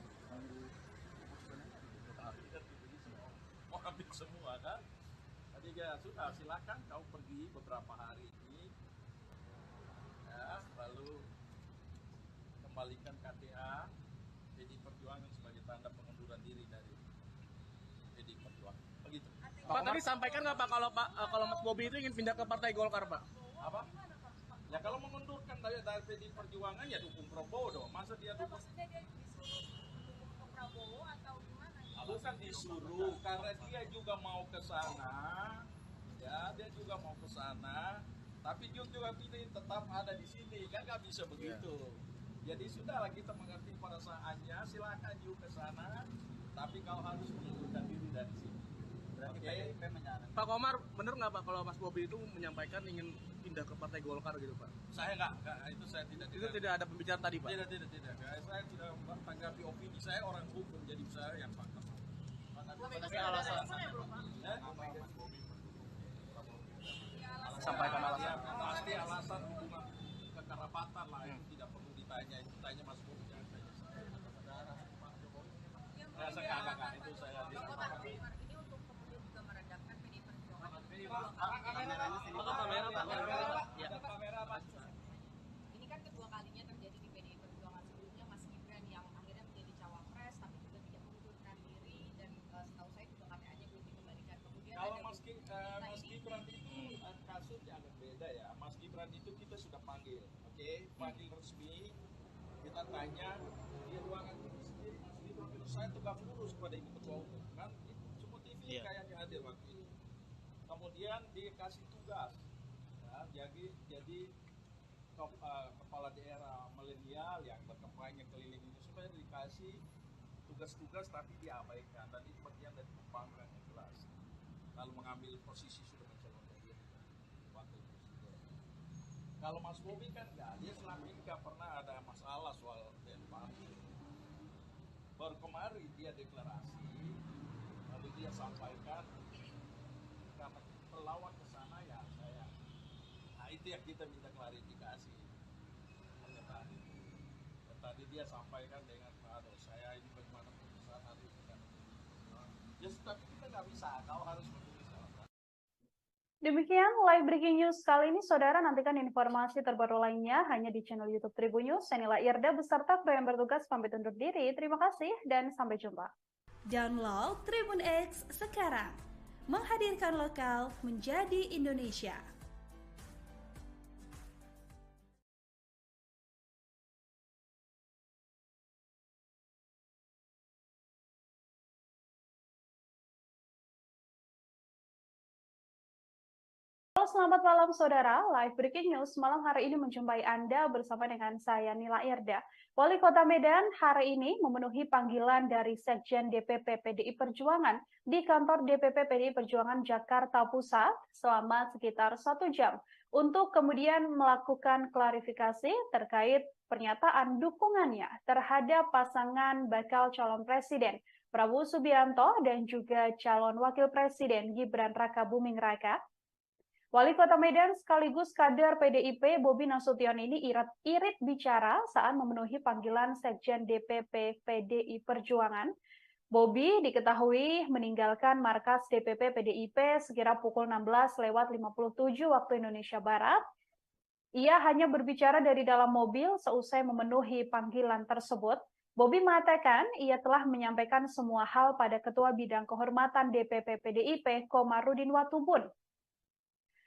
Mau ambil semua kan? Tadi ya sudah, silakan kau pergi beberapa hari ini, ya, lalu kembalikan KTA PDI Perjuangan sebagai tanda pengunduran diri dari PDI Perjuangan. Begitu. Pak tadi sampaikan nggak Pak kalau Mas Bobi itu ingin pindah ke Partai Golkar Pak? Apa? Ya kalau mengundurkan dari PDI Perjuangan ya dukung Prabowo dong. Masa dia dukung? Maksudnya dia disuruh dukung ke Prabowo atau gimana? Bukan disuruh, karena dia juga mau ke sana. Ya, dia juga mau ke sana. Tapi dia juga pilih tetap ada di sini, kan nggak bisa begitu. Jadi sudahlah, kita mengerti perasaannya, silakan juga ke sana. Tapi kau harus mengundurkan diri dari sini. Oke. Pak Komar, bener nggak Pak kalau Mas Bobi itu menyampaikan ingin pindah ke Partai Golkar gitu Pak? Saya nggak, itu saya tidak. Itu tidak ada pembicaraan tadi Pak? Tidak. Saya tidak tanggapi opini. Saya orang hukum, jadi saya yang fakta. Tapi alasan Sampaikan alasan. Pasti alasan hubungan kekerabatan lah, itu tidak perlu ditanya. Itu tanya Mas Bobi, jangan tanya saya. Enggak, itu saya Ini untuk kemudian juga meredakan PDI Perjuangan. Ini kan kedua kalinya terjadi di PDI Perjuangan. Sebelumnya Mas Gibran yang akhirnya menjadi cawapres tapi juga tidak mengundurkan diri, dan setahu saya juga KTA-nya belum dikembalikan. Kemudian kalau ada Mas Gibran itu kasusnya agak beda ya. Mas Gibran itu kita sudah panggil, oke? Panggil resmi, kita tanya di ruangan itu sendiri Mas Gibran itu saya tegak lurus pada Ibu Ketua Umum kan, semua TV kayaknya hadir waktu itu. Kemudian dikasih tugas, ya, jadi kepala daerah milenial yang berkampanye keliling itu supaya dikasih tugas-tugas tapi diabaikan, dan itu bagian dari pembangkangan yang jelas. Lalu mengambil posisi sudah mencalonkan diri wakil presiden. Kalau Mas Bobi kan ya, dia selama ini nggak pernah ada masalah soal partai. Baru kemarin dia deklarasi, lalu dia sampaikan karena pelawak ke sana ya saya. Nah itu yang kita minta klarifikasi. Tadi dia sampaikan dengan saya ini bagaimana putusan hari ini kan. Ya tapi kita nggak bisa, kau harus menulis alasan. Demikian live breaking news kali ini, saudara. Nantikan informasi terbaru lainnya hanya di channel YouTube Tribun News. Saya Nila Irda beserta kru yang bertugas pamit undur diri. Terima kasih dan sampai jumpa. Download Tribun X sekarang. Menghadirkan lokal menjadi Indonesia. Halo, selamat malam saudara. Live breaking news malam hari ini menjumpai Anda bersama dengan saya Nila Irda. Wali Kota Medan hari ini memenuhi panggilan dari Sekjen DPP PDI Perjuangan di kantor DPP PDI Perjuangan Jakarta Pusat selama sekitar 1 jam untuk kemudian melakukan klarifikasi terkait pernyataan dukungannya terhadap pasangan bakal calon presiden Prabowo Subianto dan juga calon wakil presiden Gibran Rakabuming Raka. Wali Kota Medan sekaligus kader PDIP Bobi Nasution ini irit bicara saat memenuhi panggilan Sekjen DPP PDI Perjuangan. Bobi diketahui meninggalkan markas DPP PDIP sekira pukul 16:57 waktu Indonesia Barat. Ia hanya berbicara dari dalam mobil seusai memenuhi panggilan tersebut. Bobi mengatakan ia telah menyampaikan semua hal pada Ketua Bidang Kehormatan DPP PDIP Komarudin Watubun.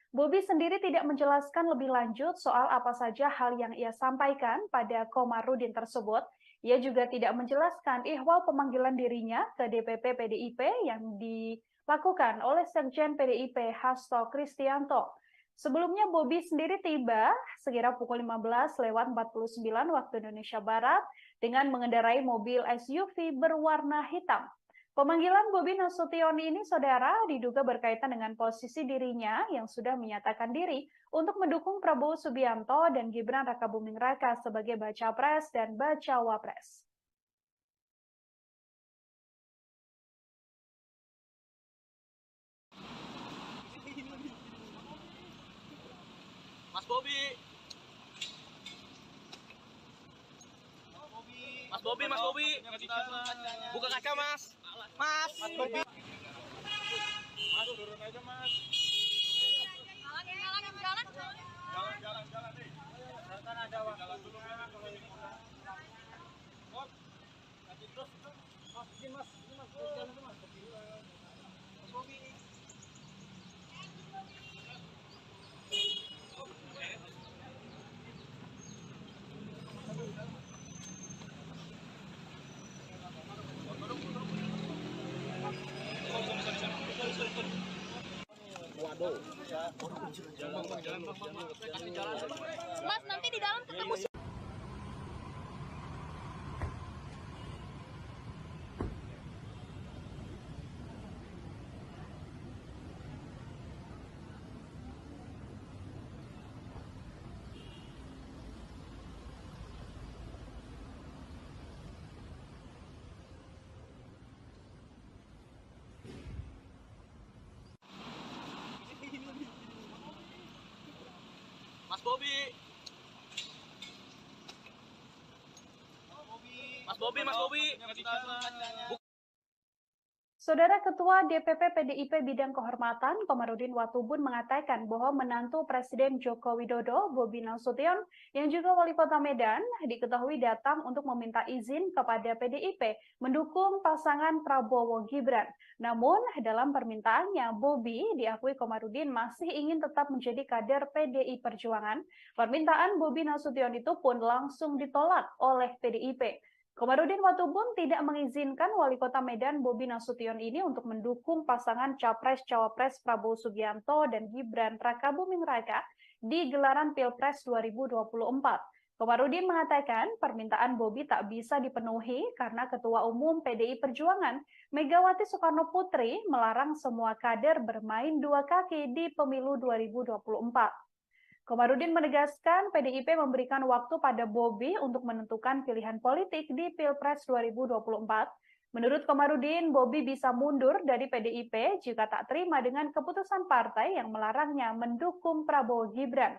Bobi sendiri tidak menjelaskan lebih lanjut soal apa saja hal yang ia sampaikan pada Komarudin tersebut. Ia juga tidak menjelaskan ihwal pemanggilan dirinya ke DPP PDIP yang dilakukan oleh Sekjen PDIP Hasto Kristianto. Sebelumnya Bobi sendiri tiba sekira pukul 15:49 waktu Indonesia Barat dengan mengendarai mobil SUV berwarna hitam. Pemanggilan Bobi Nasution ini, saudara, diduga berkaitan dengan posisi dirinya yang sudah menyatakan diri untuk mendukung Prabowo Subianto dan Gibran Rakabuming Raka sebagai baca pres dan bacawa pres. Mas Bobi. Mas Bobi, Mas Bobi. Buka kaca, Mas. Mas. Mas Bobi. Mas turun aja mas. Jalan nih. Kan ada waktu. Jalan dulu ya kalau ini udah. Kok? Nanti terus mas ini mas jalan itu mas. Mas Bobi. Mas, nanti di dalam ketemu. Mas Bobi. Mas Bobi, Mas Bobi. Saudara Ketua DPP PDIP Bidang Kehormatan Komarudin Watubun mengatakan bahwa menantu Presiden Joko Widodo, Bobi Nasution, yang juga Wali Kota Medan, diketahui datang untuk meminta izin kepada PDIP mendukung pasangan Prabowo Gibran. Namun, dalam permintaannya, Bobi diakui Komarudin masih ingin tetap menjadi kader PDI Perjuangan. Permintaan Bobi Nasution itu pun langsung ditolak oleh PDIP. Komarudin Watubun tidak mengizinkan Wali Kota Medan Bobi Nasution ini untuk mendukung pasangan Capres-Cawapres Prabowo Subianto dan Gibran Rakabuming Raka di gelaran Pilpres 2024. Komarudin mengatakan permintaan Bobi tak bisa dipenuhi karena Ketua Umum PDI Perjuangan Megawati Soekarno Putri melarang semua kader bermain dua kaki di pemilu 2024. Komarudin menegaskan PDIP memberikan waktu pada Bobi untuk menentukan pilihan politik di Pilpres 2024. Menurut Komarudin, Bobi bisa mundur dari PDIP jika tak terima dengan keputusan partai yang melarangnya mendukung Prabowo Gibran.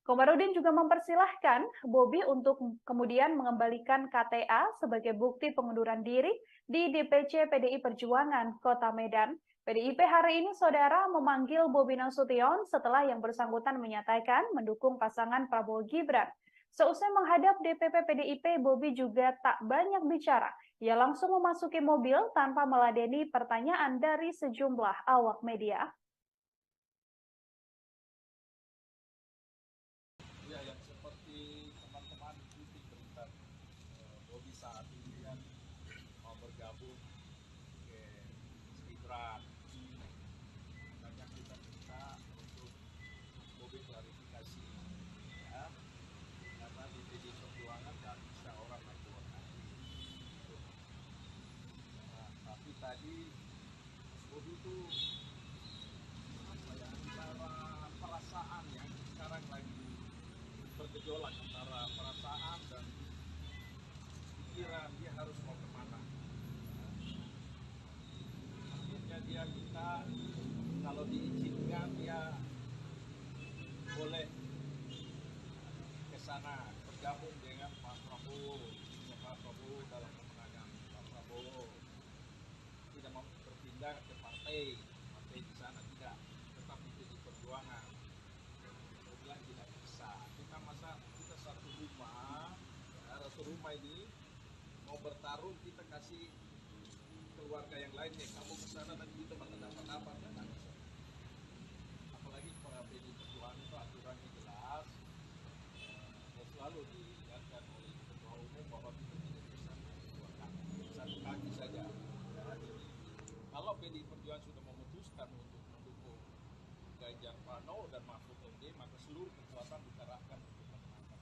Komarudin juga mempersilahkan Bobi untuk kemudian mengembalikan KTA sebagai bukti pengunduran diri di DPC PDI Perjuangan Kota Medan. PDIP hari ini, saudara, memanggil Bobi Nasution setelah yang bersangkutan menyatakan mendukung pasangan Prabowo Gibran. Seusai menghadap DPP PDIP, Bobi juga tak banyak bicara. Ia langsung memasuki mobil tanpa meladeni pertanyaan dari sejumlah awak media. Ya, yang seperti teman-teman ikuti berita Bobi saat ini kan mau bergabung ke Gibran. Makanya kita minta untuk Bobi klarifikasi, ya, karena di PD Perjuangan nggak bisa orang naik dua kaki. Nah, tapi tadi Bobi itu apa ya, antara perasaan yang sekarang lagi bergejolak antara perasaan dan pikiran dia harus mau kemana. Akhirnya dia minta kalau diizinkan dia boleh ke sana bergabung dengan Pak Prabowo dalam pemenangan Pak Prabowo. Tidak mau berpindah ke partai di sana tidak, tetap itu di Perjuangan. Dia bilang tidak bisa. Kita satu rumah ini mau bertarung, kita kasih keluarga yang lainnya. Kamu ke sana dan kita bakal dapat apa? Nggak bisa. Apalagi para PDI Perjuangan itu aturannya jelas, dan selalu diingatkan oleh Ketua Umum bahwa kita tidak bisa dua kaki, satu kaki saja. Kalau PDI Perjuangan sudah memutuskan untuk mendukung Ganjar Pranowo dan Mahfud MD, maka seluruh kekuatan dikerahkan untuk memenangkan.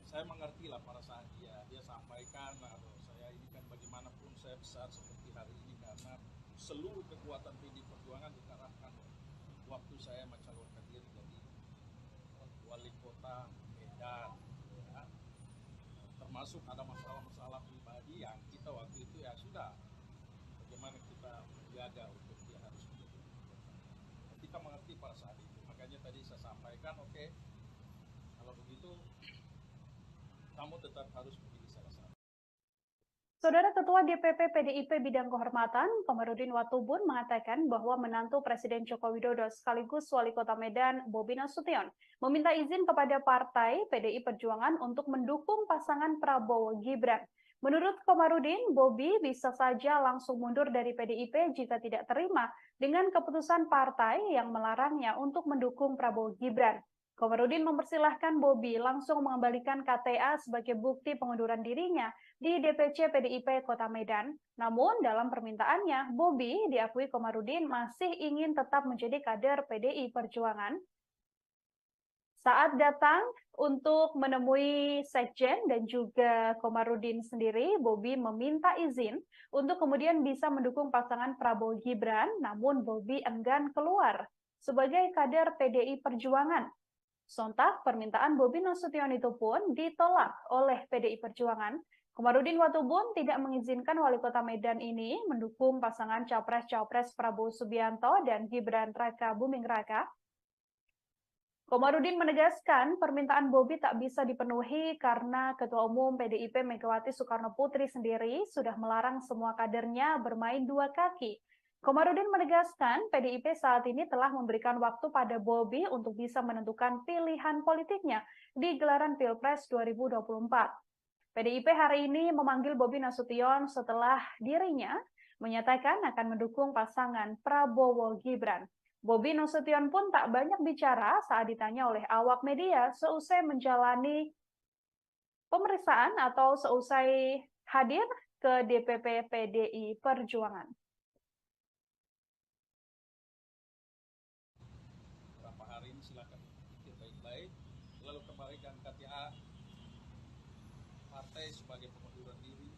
Saya mengerti lah perasaan dia sampaikan, saya ini kan bagaimanapun saya besar seperti hari ini karena seluruh kekuatan PDI Perjuangan dikerahkan waktu saya mencalonkan diri jadi Wali Kota Medan, ya. Termasuk ada masalah-masalah pribadi yang kita waktu itu ya sudah bagaimana kita menjaga untuk dia harus menjadi. Kita mengerti pada saat itu. poinnya tadi saya sampaikan, oke. Kalau begitu, kamu tetap harus memilih salah satu. Saudara Ketua DPP PDIP Bidang Kehormatan, Komarudin Watubun mengatakan bahwa menantu Presiden Joko Widodo sekaligus Wali Kota Medan, Bobi Nasution, meminta izin kepada Partai PDI Perjuangan untuk mendukung pasangan Prabowo Gibran. Menurut Komarudin, Bobi bisa saja langsung mundur dari PDIP jika tidak terima dengan keputusan partai yang melarangnya untuk mendukung Prabowo Gibran. Komarudin mempersilahkan Bobi langsung mengembalikan KTA sebagai bukti pengunduran dirinya di DPC PDIP Kota Medan. Namun dalam permintaannya, Bobi diakui Komarudin masih ingin tetap menjadi kader PDI Perjuangan. Saat datang untuk menemui Sekjen dan juga Komarudin sendiri, Bobi meminta izin untuk kemudian bisa mendukung pasangan Prabowo Gibran, namun Bobi enggan keluar sebagai kader PDI Perjuangan. Sontak, permintaan Bobi Nasution itu pun ditolak oleh PDI Perjuangan. Komarudin Watubun tidak mengizinkan Wali Kota Medan ini mendukung pasangan Capres-Cawapres Prabowo Subianto dan Gibran Raka Buming Raka. Komarudin menegaskan permintaan Bobi tak bisa dipenuhi karena Ketua Umum PDIP Megawati Soekarno Putri sendiri sudah melarang semua kadernya bermain dua kaki. Komarudin menegaskan PDIP saat ini telah memberikan waktu pada Bobi untuk bisa menentukan pilihan politiknya di gelaran Pilpres 2024. PDIP hari ini memanggil Bobi Nasution setelah dirinya menyatakan akan mendukung pasangan Prabowo Gibran. Bobi Nasution pun tak banyak bicara saat ditanya oleh awak media seusai menjalani pemeriksaan atau seusai hadir ke DPP PDI Perjuangan. Beberapa hari ini silakan pikir baik-baik, lalu kembalikan KTA partai sebagai pengunduran diri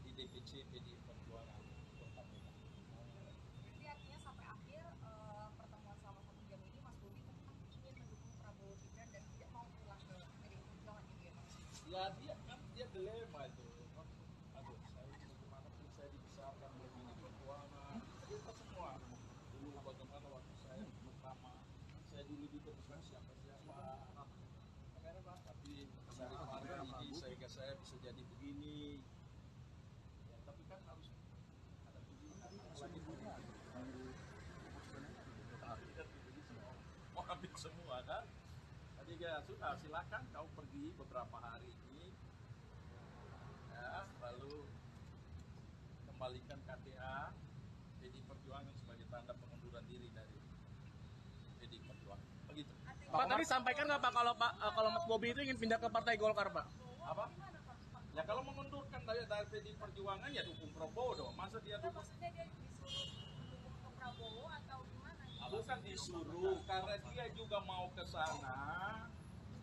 di DPC PDI Perjuangan Kota Medan. Jadi artinya sampai akhir pertemuan selama 1 jam ini Mas Bobi tetap ingin mendukung Prabowo Gibran dan tidak mau pulang ke PDI Perjuangan gitu ya Pak? Ya dia dilema itu. Aduh, saya bagaimanapun saya dibesarkan oleh PDI Perjuangan. Kita semua dulu bagaimana waktu saya pertama, saya dulu juga bukan siapa-siapa. Tapi dari partai ini sehingga saya bisa jadi begini. Ya, tapi kan harus ada pilihan lagi politik. Mau ambil semua kan? Jadi ya sudah, silakan kau pergi beberapa hari ini, ya, lalu kembalikan KTA PDI Perjuangan sebagai tanda pengunduran diri dari PDI Perjuangan. Begitu. Pak tadi sampaikan nggak Pak kalau Mas Bobi itu ingin pindah ke Partai Golkar Pak? Apa? Ya kalau mengundurkan dari PDI Perjuangan ya dukung Prabowo dong. Masa dia dukung? Maksudnya dia disuruh mendukung ke Prabowo atau gimana? Bukan disuruh, karena dia juga mau ke sana.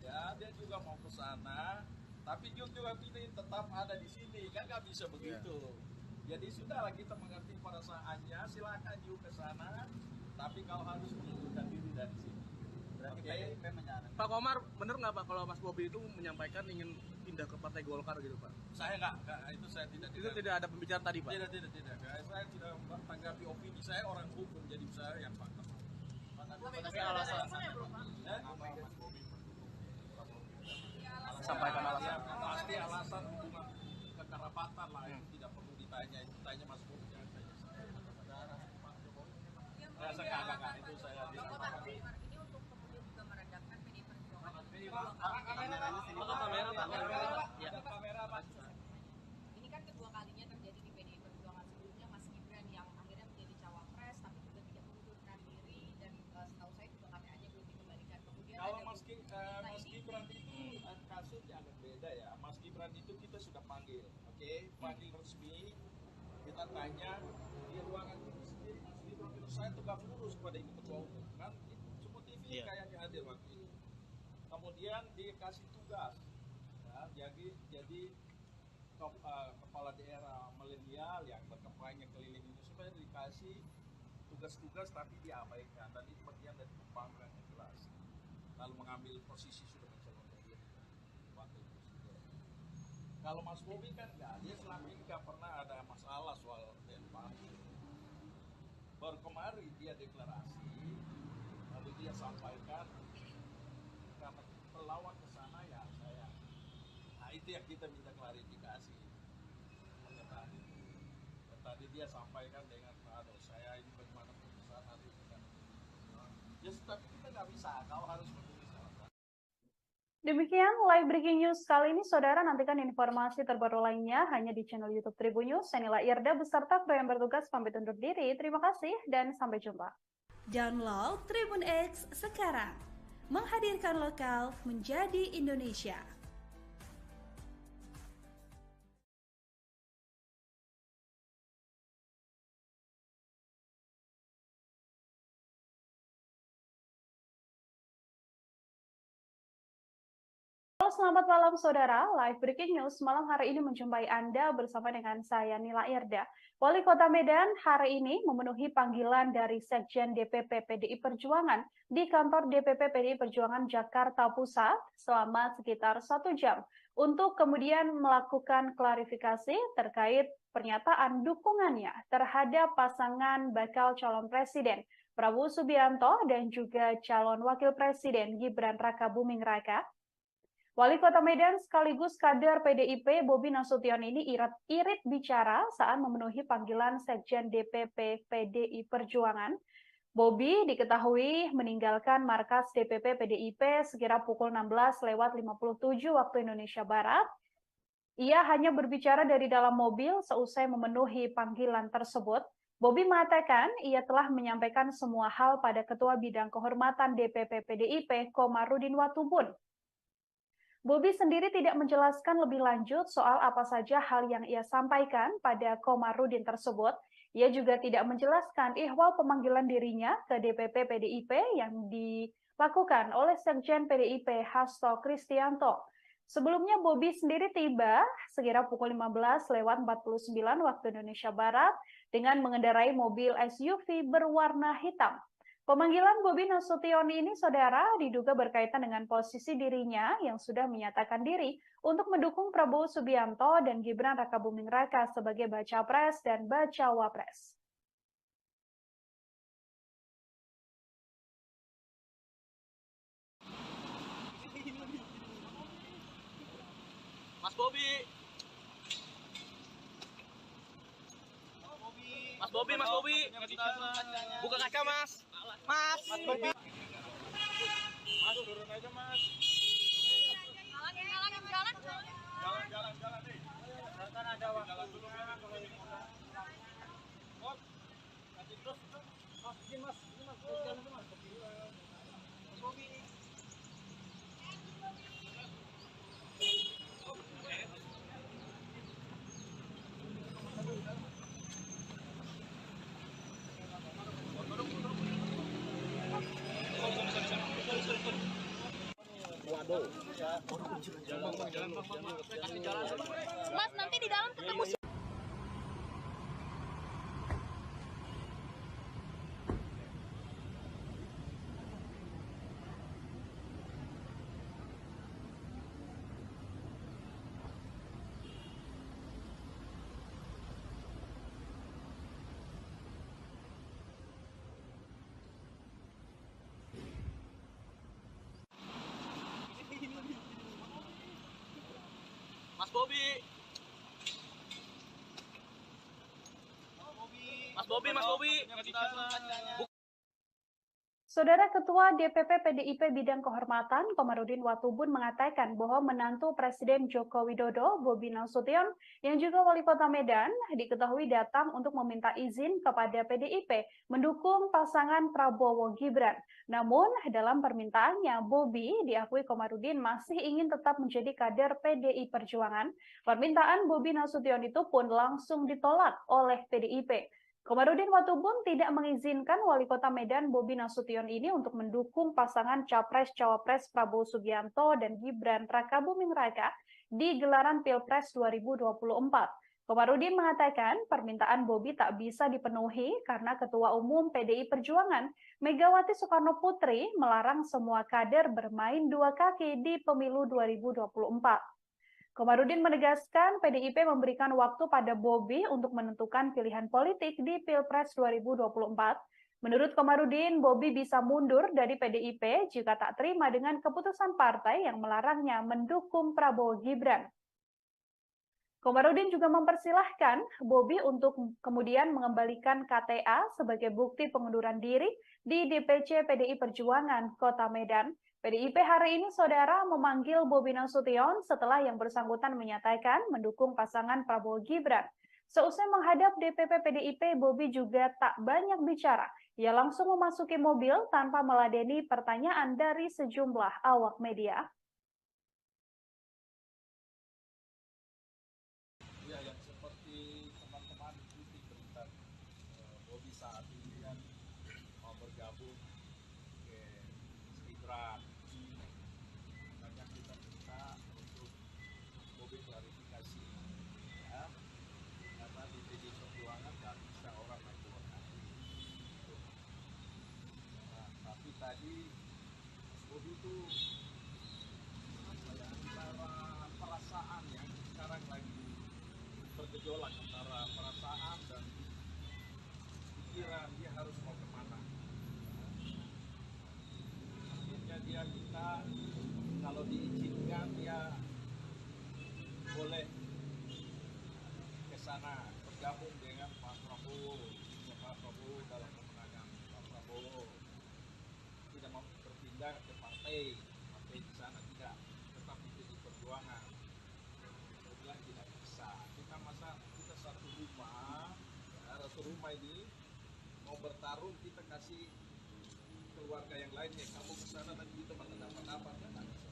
Ya, dia juga mau ke sana. Tapi dia juga pilih tetap ada di sini, kan nggak bisa begitu. Jadi sudahlah kita mengerti perasaannya. Silakan juga ke sana, tapi kau harus mengundurkan diri dari sini. Berarti PDIP menyarankan. Pak Komar, bener nggak Pak kalau Mas Bobi itu menyampaikan ingin pindah ke Partai Golkar gitu Pak? Saya nggak, itu saya tidak. Itu tidak ada pembicaraan tadi Pak? Tidak. Saya tidak tanggapi opini, saya orang hukum, jadi saya yang fakta. Tapi alasan Sampaikan alasan. Pasti alasan hubungan kekerabatan lah, itu tidak perlu ditanya, itu tanya Mas Bobi, jangan tanya saya. Enggak, itu saya Komar ini untuk kemudian juga meredakan PDI Perjuangan. Kamera Pak. Ini kan kedua kalinya terjadi di PDI Perjuangan. Sebelumnya Mas Gibran yang akhirnya menjadi cawapres tapi juga tidak mengundurkan diri dan setahu saya juga KTA-nya belum dikembalikan. Kemudian Kalau ada Mas Gibran itu kasusnya agak beda ya. Mas Gibran itu kita sudah panggil, oke? Panggil resmi, kita tanya di ruangan itu sendiri Mas Gibran itu saya tegak lurus pada Ibu Ketua Umum kan, semua TV kayaknya hadir waktu itu. Kemudian dikasih tugas, ya, jadi kepala daerah milenial yang berkampanye keliling itu supaya dikasih tugas-tugas tapi diabaikan, dan itu bagian dari pembangkangan yang jelas. Lalu mengambil posisi sudah mencalonkan diri wakil presiden. Kalau Mas Bobi kan enggak, dia selama ini nggak pernah ada masalah soal DPR. Baru kemarin dia deklarasi, lalu dia sampaikan karena pelawak ke sana ya saya. Nah itu yang kita minta klarifikasi. Tadi dia sampaikan dengan aduh saya ini bagaimana putusan hari ini kan. Ya tapi kita nggak bisa, kau harus menulis alasan. Demikian live breaking news kali ini, saudara. Nantikan informasi terbaru lainnya hanya di channel YouTube Tribun News. Saya Nila Irda beserta kru yang bertugas pamit undur diri. Terima kasih dan sampai jumpa. Download Tribun X sekarang. Menghadirkan lokal menjadi Indonesia. Halo, selamat malam saudara. Live Breaking News malam hari ini menjumpai Anda bersama dengan saya Nila Irda. Wali Kota Medan hari ini memenuhi panggilan dari Sekjen DPP PDI Perjuangan di kantor DPP PDI Perjuangan Jakarta Pusat selama sekitar 1 jam untuk kemudian melakukan klarifikasi terkait pernyataan dukungannya terhadap pasangan bakal calon presiden Prabowo Subianto dan juga calon wakil presiden Gibran Rakabuming Raka. Wali Kota Medan sekaligus kader PDIP Bobi Nasution ini irit bicara saat memenuhi panggilan Sekjen DPP PDI Perjuangan. Bobi diketahui meninggalkan markas DPP PDIP sekira pukul 16:57 waktu Indonesia Barat. Ia hanya berbicara dari dalam mobil seusai memenuhi panggilan tersebut. Bobi mengatakan ia telah menyampaikan semua hal pada Ketua Bidang Kehormatan DPP PDIP Komarudin Watubun. Bobi sendiri tidak menjelaskan lebih lanjut soal apa saja hal yang ia sampaikan pada Komarudin tersebut. Ia juga tidak menjelaskan ihwal pemanggilan dirinya ke DPP PDIP yang dilakukan oleh Sekjen PDIP Hasto Kristianto. Sebelumnya Bobi sendiri tiba sekira pukul 15:49 waktu Indonesia Barat dengan mengendarai mobil SUV berwarna hitam. Pemanggilan Bobi Nasution ini, saudara, diduga berkaitan dengan posisi dirinya yang sudah menyatakan diri untuk mendukung Prabowo Subianto dan Gibran Rakabuming Raka sebagai baca pres dan bacawa pres. Mas Bobi. Mas Bobi, Mas Bobi. Buka kaca, Mas. Mas Bobi. Mas turun aja mas. Jalan nih. Kan ada waktu dulu memang kalau ini. Oh, nanti terus. Mas, ini mas, jalan tuh mas. Mas Bobi. Mas, nanti di dalam ketemu. Mas Bobi. Mas Bobi, Mas Bobi. Saudara Ketua DPP PDIP Bidang Kehormatan Komarudin Watubun mengatakan bahwa menantu Presiden Joko Widodo, Bobi Nasution, yang juga Wali Kota Medan, diketahui datang untuk meminta izin kepada PDIP mendukung pasangan Prabowo Gibran. Namun, dalam permintaannya, Bobi diakui Komarudin masih ingin tetap menjadi kader PDI Perjuangan. Permintaan Bobi Nasution itu pun langsung ditolak oleh PDIP. Komarudin Watubun tidak mengizinkan Wali Kota Medan Bobi Nasution ini untuk mendukung pasangan Capres-Cawapres Prabowo Subianto dan Gibran Rakabuming Raka di gelaran Pilpres 2024. Komarudin mengatakan permintaan Bobi tak bisa dipenuhi karena Ketua Umum PDI Perjuangan Megawati Soekarno Putri melarang semua kader bermain dua kaki di pemilu 2024. Komarudin menegaskan PDIP memberikan waktu pada Bobi untuk menentukan pilihan politik di Pilpres 2024. Menurut Komarudin, Bobi bisa mundur dari PDIP jika tak terima dengan keputusan partai yang melarangnya mendukung Prabowo Gibran. Komarudin juga mempersilahkan Bobi untuk kemudian mengembalikan KTA sebagai bukti pengunduran diri di DPC PDI Perjuangan Kota Medan. PDIP hari ini, saudara, memanggil Bobi Nasution setelah yang bersangkutan menyatakan mendukung pasangan Prabowo Gibran. Seusai menghadap DPP PDIP, Bobi juga tak banyak bicara. Ia langsung memasuki mobil tanpa meladeni pertanyaan dari sejumlah awak media. Ya, yang seperti teman-teman ikuti berita Bobi saat ini kan mau bergabung ke Gibran. Banyak kita minta untuk Bobi klarifikasi, ya, karena di PDI Perjuangan nggak bisa orang main dua kaki. Nah, tapi tadi Bobi itu apa ya, antara perasaan yang sekarang lagi bergejolak antara perasaan dan pikiran dia harus mau kemana. Akhirnya dia minta kalau diizinkan dia boleh ke sana bergabung dengan Pak Prabowo dalam pemenangan Pak Prabowo. Tidak mau berpindah ke partai di sana tidak, tetap itu di perjuangan. Saya bilang tidak bisa. Kita satu rumah ini mau bertarung, kita kasih keluarga yang lainnya. Kamu ke sana dan kita mana dapat apa? Tidak bisa.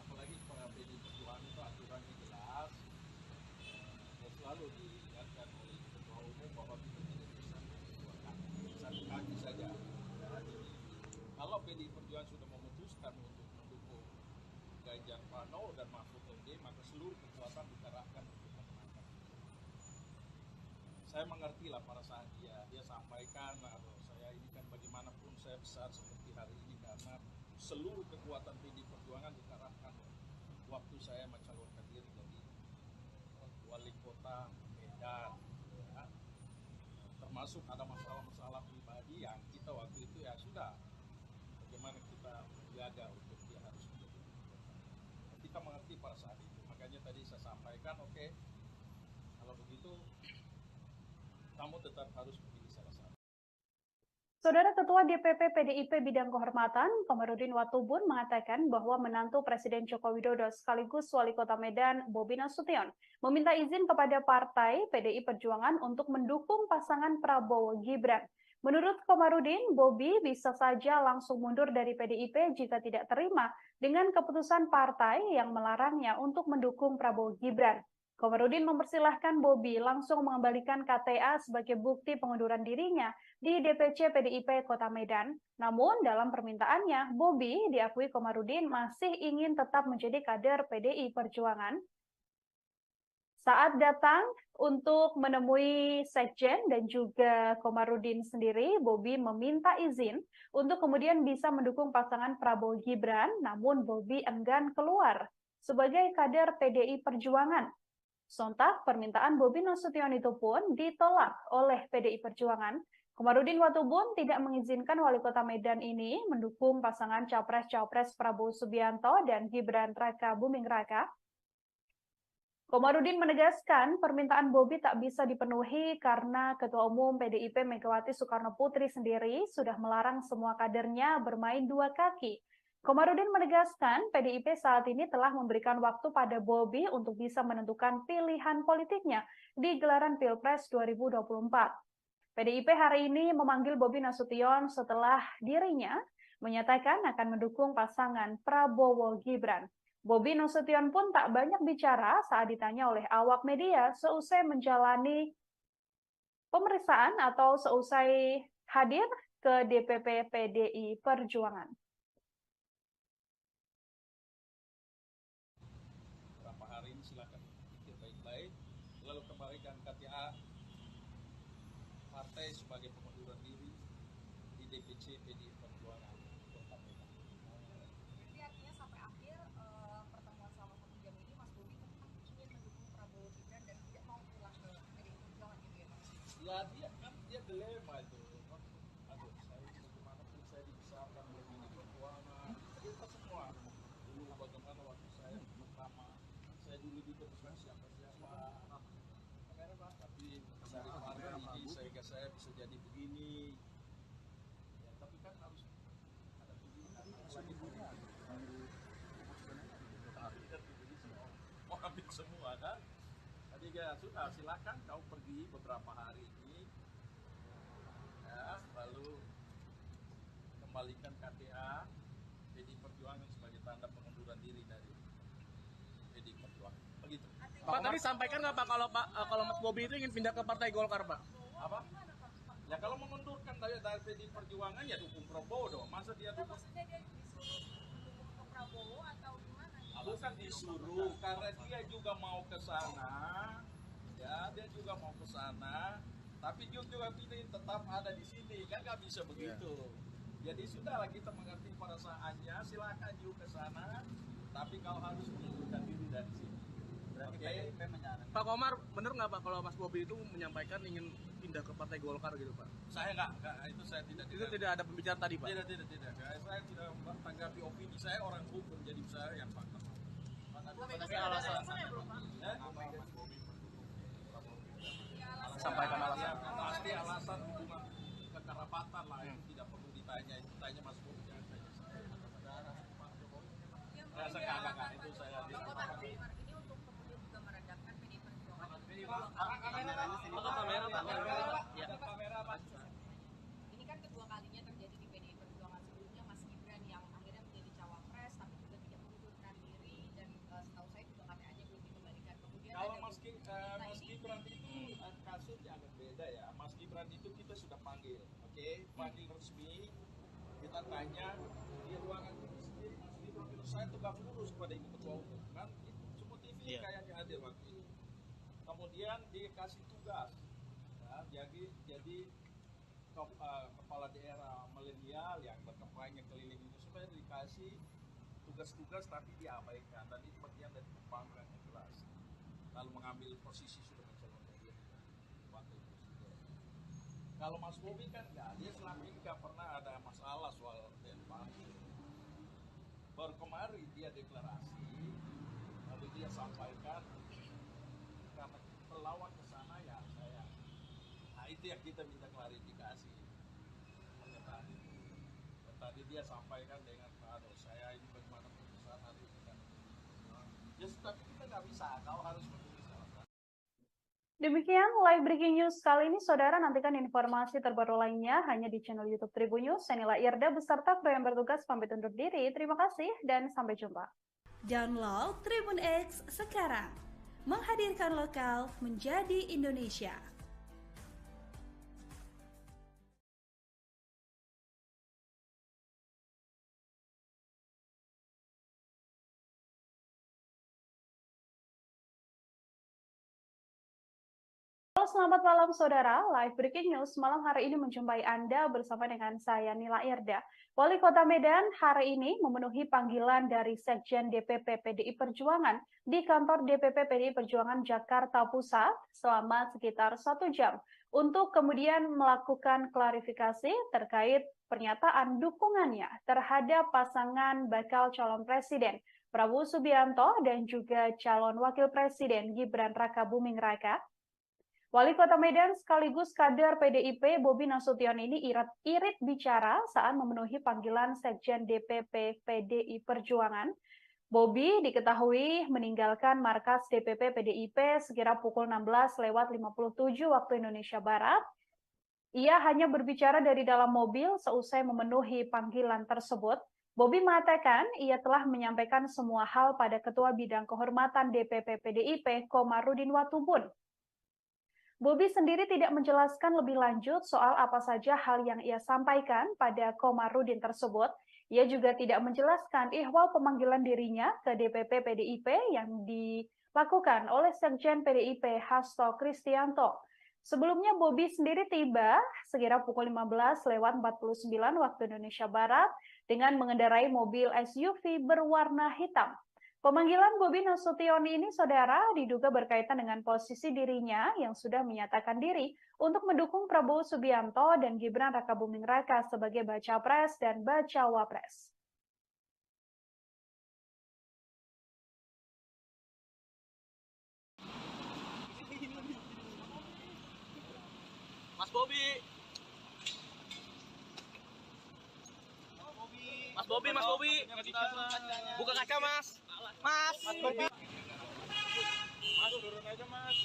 Apalagi para PDI Perjuangan itu aturannya jelas, dan selalu diingatkan oleh Ketua Umum bahwa kita tidak bisa dua kaki, satu kaki saja. Kalau PDI Perjuangan sudah memutuskan untuk mendukung Ganjar Pranowo dan Mahfud MD, maka seluruh kekuatan dikerahkan untuk memenangkan. Saya mengerti lah perasaan dia sampaikan, atau saya ini kan bagaimanapun saya besar seperti hari ini karena seluruh kekuatan PDI Perjuangan dikerahkan waktu saya mencalonkan diri jadi wali kota Medan, ya. Termasuk ada masalah-masalah pribadi yang kita waktu itu ya sudah bagaimana kita menjaga untuk dia harus menjadi wali kota. Kita mengerti pada saat itu, makanya tadi saya sampaikan, oke, kalau begitu kamu tetap harus memilih salah satu. Saudara Ketua DPP PDIP Bidang Kehormatan, Komarudin Watubun, mengatakan bahwa menantu Presiden Joko Widodo sekaligus Wali Kota Medan, Bobi Nasution, meminta izin kepada Partai PDI Perjuangan untuk mendukung pasangan Prabowo Gibran. Menurut Komarudin, Bobi bisa saja langsung mundur dari PDIP jika tidak terima dengan keputusan partai yang melarangnya untuk mendukung Prabowo Gibran. Komarudin mempersilahkan Bobi langsung mengembalikan KTA sebagai bukti pengunduran dirinya di DPC PDIP Kota Medan. Namun dalam permintaannya, Bobi diakui Komarudin masih ingin tetap menjadi kader PDI Perjuangan. Saat datang untuk menemui Sekjen dan juga Komarudin sendiri, Bobi meminta izin untuk kemudian bisa mendukung pasangan Prabowo Gibran, namun Bobi enggan keluar sebagai kader PDI Perjuangan. Sontak, permintaan Bobi Nasution itu pun ditolak oleh PDI Perjuangan. Komarudin Watubun tidak mengizinkan Wali Kota Medan ini mendukung pasangan Capres-Cawapres Prabowo Subianto dan Gibran Raka Buming Raka. Komarudin menegaskan permintaan Bobi tak bisa dipenuhi karena Ketua Umum PDIP Megawati Soekarno Putri sendiri sudah melarang semua kadernya bermain dua kaki. Komarudin menegaskan PDIP saat ini telah memberikan waktu pada Bobi untuk bisa menentukan pilihan politiknya di gelaran Pilpres 2024. PDIP hari ini memanggil Bobi Nasution setelah dirinya menyatakan akan mendukung pasangan Prabowo Gibran. Bobi Nasution pun tak banyak bicara saat ditanya oleh awak media seusai menjalani pemeriksaan atau seusai hadir ke DPP PDI Perjuangan. Beberapa hari ini silakan pikir baik-baik, lalu kembalikan KTA partai sebagai pengunduran diri di DPC PDI Perjuangan Kota Medan. Jadi artinya sampai akhir pertemuan selama 1 jam ini Mas Bobi tetap ingin mendukung Prabowo Gibran dan tidak mau pulang ke PDI Perjuangan gitu ya Mas? Ya dia dilema itu. keputusan siapa tapi daripada ini saya bisa jadi begini ya, tapi kan harus ada pilihan lagi punya mau ambil semua kan. Jadi ya sudah, silakan kau pergi beberapa hari ini ya, lalu kembalikan KTA PDI Perjuangan sebagai tanda pengunduran diri dari PDI Perjuangan. Begitu. Pak, tadi sampaikan nggak Pak kalau Mas Bobi itu ingin pindah ke Partai Golkar, Pak? Apa? Ya kalau mengundurkan dari PDI Perjuangan ya dukung Prabowo dong. Masa dia dukung? Maksudnya dia disuruh mendukung ke Prabowo atau gimana? Bukan disuruh, karena dia juga mau ke sana. Ya, dia juga mau ke sana. Tapi dia juga pilih tetap ada di sini, kan nggak bisa begitu. Jadi sudahlah, kita mengerti perasaannya. Silakan juga ke sana, tapi kau harus mengundurkan diri dari sini. Oke. Pak Komar, bener nggak Pak kalau Mas Bobi itu menyampaikan ingin pindah ke Partai Golkar gitu Pak? Saya nggak, itu saya tidak. Itu tidak ada pembicaraan tadi Pak? Tidak. Saya tidak tanggapi opini, saya orang hukum, jadi saya yang fakta. Tapi alasan Sampaikan alasan. Pasti alasan hubungan kekerabatan lah, itu tidak perlu ditanya, itu tanya Mas Bobi, jangan tanya saya. Enggak, itu saya Pak Komar, ini untuk kemudian juga meredakan PDI Perjuangan. Ini kan kedua kalinya terjadi di PDI Perjuangan. Sebelumnya Mas Gibran yang akhirnya menjadi cawapres tapi juga tidak mengundurkan diri dan setahu saya juga KTA-nya belum dikembalikan. Kemudian kalau Mas Gibran itu kasusnya agak beda ya. Mas Gibran itu kita sudah panggil, oke? Panggil resmi, kita tanya di ruangan itu sendiri, Mas Gibran itu saya tegak lurus pada Ibu Ketua Umum kan, semua TV kayaknya hadir waktu itu. Kemudian dikasih tugas, ya, jadi kepala daerah milenial yang berkampanye keliling itu supaya dikasih tugas-tugas tapi diabaikan, dan itu bagian dari pembangkangan yang jelas. Lalu mengambil posisi sudah mencalonkan diri wakil presiden. Kalau Mas Bobi kan nggak, dia selama ini nggak pernah ada masalah soal Denpasar. Baru kemarin dia deklarasi, lalu dia sampaikan karena pelawak ke sana ya saya. Nah itu yang kita minta klarifikasi. Pernyataan itu. Dan tadi dia sampaikan dengan aduh saya ini bagaimana putusan hari ini kan. Ya tapi kita nggak bisa, kau harus menulis alasan. Demikian live breaking news kali ini, saudara. Nantikan informasi terbaru lainnya hanya di channel YouTube Tribun News. Saya Nila Irda beserta kru yang bertugas pamit undur diri. Terima kasih dan sampai jumpa. Download Tribun X sekarang. Menghadirkan lokal menjadi Indonesia. Halo, selamat malam saudara. Live breaking news malam hari ini menjumpai Anda bersama dengan saya Nila Irda. Wali Kota Medan hari ini memenuhi panggilan dari Sekjen DPP PDI Perjuangan di kantor DPP PDI Perjuangan Jakarta Pusat selama sekitar 1 jam untuk kemudian melakukan klarifikasi terkait pernyataan dukungannya terhadap pasangan bakal calon presiden Prabowo Subianto dan juga calon wakil presiden Gibran Rakabuming Raka. Wali Kota Medan sekaligus kader PDIP Bobi Nasution ini irit bicara saat memenuhi panggilan Sekjen DPP PDI Perjuangan. Bobi diketahui meninggalkan markas DPP PDIP sekira pukul 16:57 waktu Indonesia Barat. Ia hanya berbicara dari dalam mobil seusai memenuhi panggilan tersebut. Bobi mengatakan ia telah menyampaikan semua hal pada Ketua Bidang Kehormatan DPP PDIP Komarudin Watubun. Bobi sendiri tidak menjelaskan lebih lanjut soal apa saja hal yang ia sampaikan pada Komarudin tersebut. Ia juga tidak menjelaskan ihwal pemanggilan dirinya ke DPP PDIP yang dilakukan oleh Sekjen PDIP Hasto Kristianto. Sebelumnya Bobi sendiri tiba sekira pukul 15:49 waktu Indonesia Barat dengan mengendarai mobil SUV berwarna hitam. Pemanggilan Bobi Nasution ini, saudara, diduga berkaitan dengan posisi dirinya yang sudah menyatakan diri untuk mendukung Prabowo Subianto dan Gibran Rakabuming Raka sebagai baca pres dan bacawa pres. Bobi. Mas Bobi, Mas Bobi. Buka kaca, Mas. Mas. Mas Bobi. Mas turun aja mas.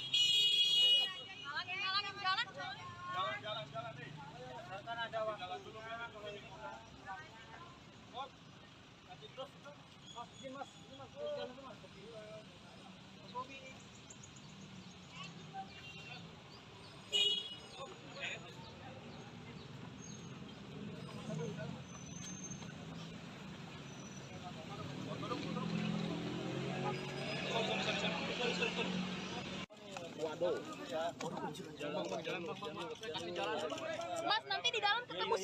Jalan nih. Kan ada waktu dulu kan kalau ini mau. Nanti terus mas ini mas jalan tuh mas. Mas Bobi. Mas, nanti di dalam ketemu.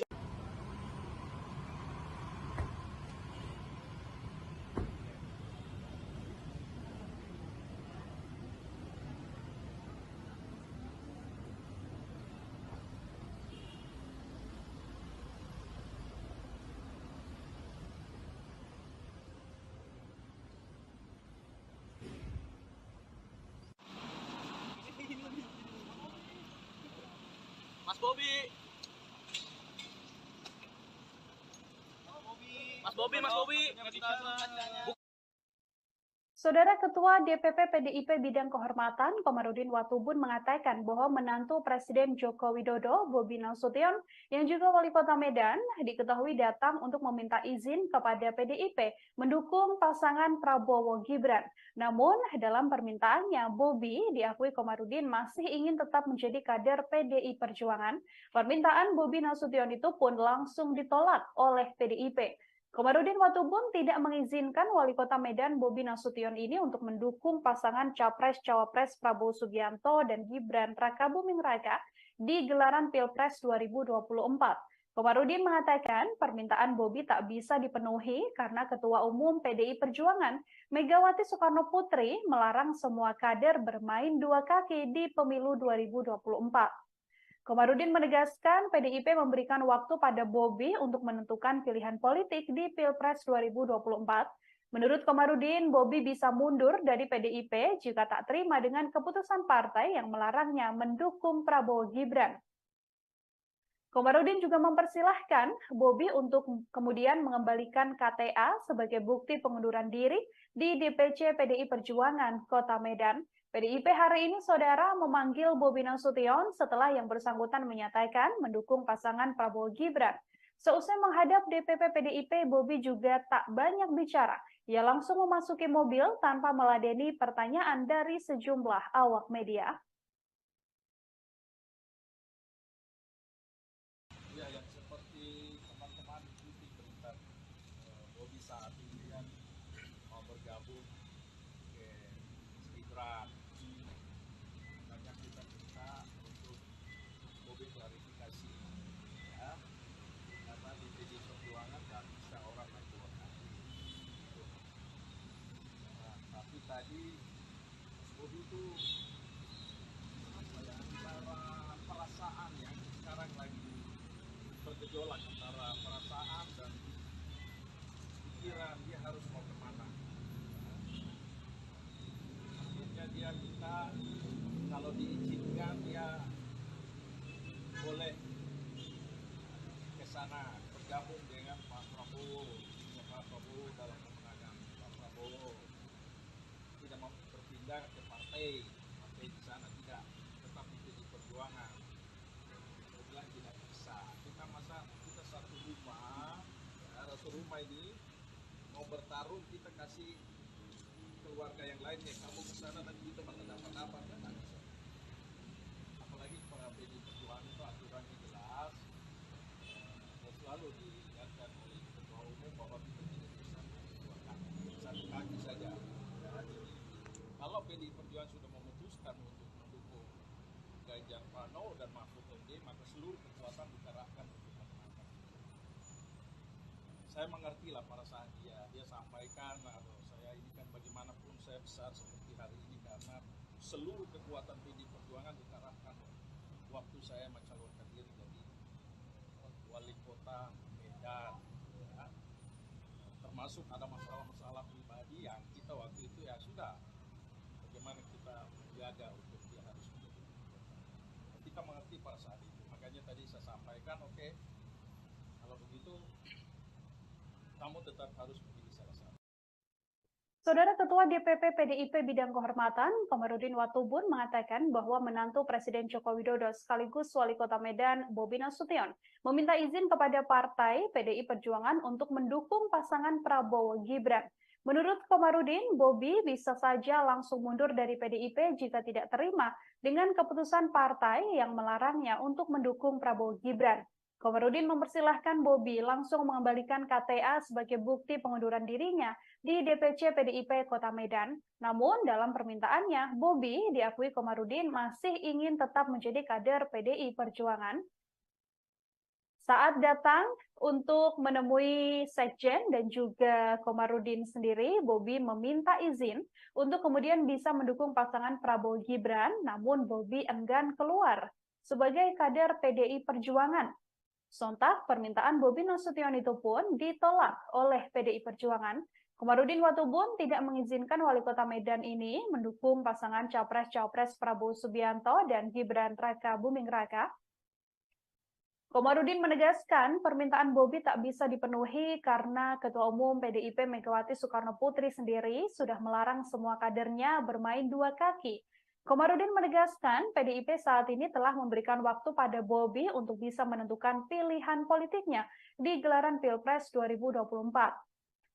Mas Bobi. Mas Bobi, Mas Bobi. Saudara Ketua DPP PDIP Bidang Kehormatan Komarudin Watubun mengatakan bahwa menantu Presiden Joko Widodo, Bobi Nasution, yang juga Wali Kota Medan, diketahui datang untuk meminta izin kepada PDIP mendukung pasangan Prabowo Gibran. Namun, dalam permintaannya, Bobi diakui Komarudin masih ingin tetap menjadi kader PDI Perjuangan. Permintaan Bobi Nasution itu pun langsung ditolak oleh PDIP. Komarudin Watubun tidak mengizinkan Wali Kota Medan Bobi Nasution ini untuk mendukung pasangan Capres-Cawapres Prabowo Subianto dan Gibran Rakabuming Raka di gelaran Pilpres 2024. Komarudin mengatakan permintaan Bobi tak bisa dipenuhi karena Ketua Umum PDI Perjuangan Megawati Soekarno Putri melarang semua kader bermain dua kaki di pemilu 2024. Komarudin menegaskan PDIP memberikan waktu pada Bobi untuk menentukan pilihan politik di Pilpres 2024. Menurut Komarudin, Bobi bisa mundur dari PDIP jika tak terima dengan keputusan partai yang melarangnya mendukung Prabowo Gibran. Komarudin juga mempersilahkan Bobi untuk kemudian mengembalikan KTA sebagai bukti pengunduran diri di DPC PDI Perjuangan Kota Medan. PDIP hari ini, saudara, memanggil Bobi Nasution setelah yang bersangkutan menyatakan mendukung pasangan Prabowo Gibran. Seusai menghadap DPP PDIP, Bobi juga tak banyak bicara. Ia langsung memasuki mobil tanpa meladeni pertanyaan dari sejumlah awak media. Ya, yang seperti teman-teman ikuti berita Bobi saat ini kan mau bergabung ke Gibran. Makanya kita minta untuk Bobi klarifikasi, ya, karena di PDI Perjuangan nggak bisa orang naik dua kaki. Nah, tapi tadi Bobi itu apa ya, antara perasaan yang sekarang lagi bergejolak antara perasaan dan pikiran dia harus mau kemana. Akhirnya dia minta kalau diizinkan dia boleh ke sana bergabung dengan Pak Prabowo dalam pemenangan Pak Prabowo. Tidak mau berpindah ke partai di sana tidak, tetap itu di Perjuangan. Dia bilang tidak bisa. Kita satu rumah ini mau bertarung, kita kasih keluarga yang lainnya. Kamu ke sana dan kita bakal dapat apa? Kan tidak bisa. Apalagi para PDI Perjuangan itu aturannya jelas, dan selalu diingatkan oleh Ketua Umum bahwa kita tidak bisa dua kaki, satu kaki saja. Kalau PDI Perjuangan sudah memutuskan untuk mendukung Ganjar Pranowo dan Mahfud MD, maka seluruh kekuatan dikerahkan untuk memenangkan. Saya mengerti lah perasaan dia sampaikan, atau saya ini kan bagaimanapun saya besar seperti hari ini karena seluruh kekuatan PDI Perjuangan dikerahkan waktu saya mencalonkan diri jadi Wali Kota Medan, ya. Termasuk ada masalah-masalah pribadi yang kita waktu itu ya sudah bagaimana kita menjaga untuk dia harus menjadi wali kota. Kita mengerti pada saat itu, maka tadi saya sampaikan, oke, kalau begitu kamu tetap harus memilih salah satu. Saudara Ketua DPP PDIP Bidang Kehormatan, Komarudin Watubun mengatakan bahwa menantu Presiden Joko Widodo sekaligus Wali Kota Medan, Bobi Nasution, meminta izin kepada Partai PDI Perjuangan untuk mendukung pasangan Prabowo Gibran. Menurut Komarudin, Bobi bisa saja langsung mundur dari PDIP jika tidak terima dengan keputusan partai yang melarangnya untuk mendukung Prabowo Gibran. Komarudin mempersilahkan Bobi langsung mengembalikan KTA sebagai bukti pengunduran dirinya di DPC PDIP Kota Medan. Namun dalam permintaannya, Bobi diakui Komarudin masih ingin tetap menjadi kader PDI Perjuangan. Saat datang untuk menemui Sekjen dan juga Komarudin sendiri, Bobi meminta izin untuk kemudian bisa mendukung pasangan Prabowo Gibran, namun Bobi enggan keluar sebagai kader PDI Perjuangan. Sontak, permintaan Bobi Nasution itu pun ditolak oleh PDI Perjuangan. Komarudin Watubun tidak mengizinkan Wali Kota Medan ini mendukung pasangan Capres-Cawapres Prabowo Subianto dan Gibran Raka Buming Raka. Komarudin menegaskan permintaan Bobi tak bisa dipenuhi karena Ketua Umum PDIP Megawati Soekarno Putri sendiri sudah melarang semua kadernya bermain dua kaki. Komarudin menegaskan PDIP saat ini telah memberikan waktu pada Bobi untuk bisa menentukan pilihan politiknya di gelaran Pilpres 2024.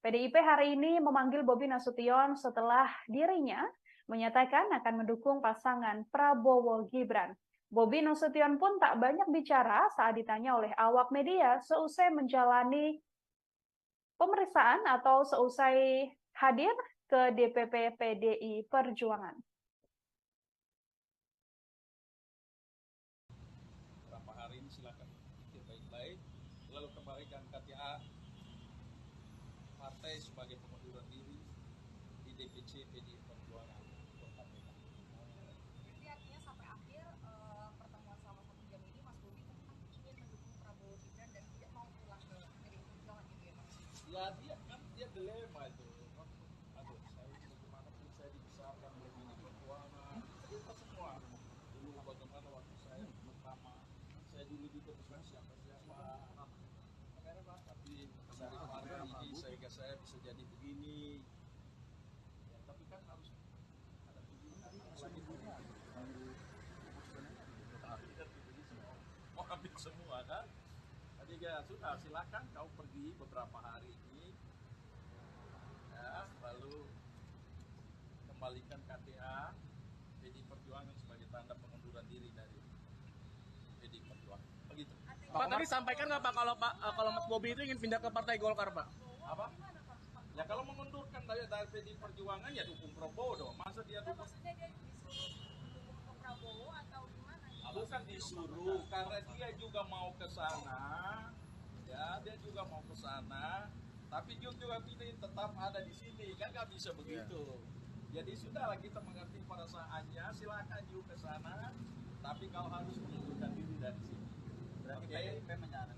PDIP hari ini memanggil Bobi Nasution setelah dirinya menyatakan akan mendukung pasangan Prabowo Gibran. Bobi Nasution pun tak banyak bicara saat ditanya oleh awak media seusai menjalani pemeriksaan atau seusai hadir ke DPP PDI Perjuangan. Beberapa hari ini silakan pikir baik-baik, lalu kembalikan KTA partai sebagai pengunduran diri di DPC PDI Perjuangan Kota Medan. Jadi artinya sampai akhir pertemuan selama 1 jam ini Mas Bobi tetap ingin mendukung Prabowo Gibran dan tidak mau pulang ke PDI Perjuangan gitu ya Pak? Ya dia dilema itu. Aduh, saya bagaimanapun saya dibesarkan oleh PDI Perjuangan, kita semua. Dulu bagaimana waktu saya pertama, saya dulu juga bukan siapa-siapa. Tapi dari partai ini sehingga saya bisa jadi begini. Ya, tapi kan harus ada pilihan lagi politik. Mau ambil semua kan? Jadi ya sudah, silakan kau pergi beberapa hari ini, ya, lalu kembalikan KTA PDI Perjuangan sebagai tanda pengunduran diri dari PDI Perjuangan. Begitu. Pak tadi sampaikan nggak Pak kalau Mas Bobi itu ingin pindah ke Partai Golkar Pak? Apa? Ya kalau mengundurkan dari PDI Perjuangan ya dukung Prabowo dong. Masa dia dukung? Maksudnya dia disuruh mendukung ke Prabowo atau gimana? Bukan disuruh, karena dia juga mau ke sana. Ya, dia juga mau ke sana. Tapi dia juga pilih tetap ada di sini, kan nggak bisa begitu. Jadi sudahlah kita mengerti perasaannya. Silakan juga ke sana. Tapi kau harus mengundurkan diri dari sini. Oke.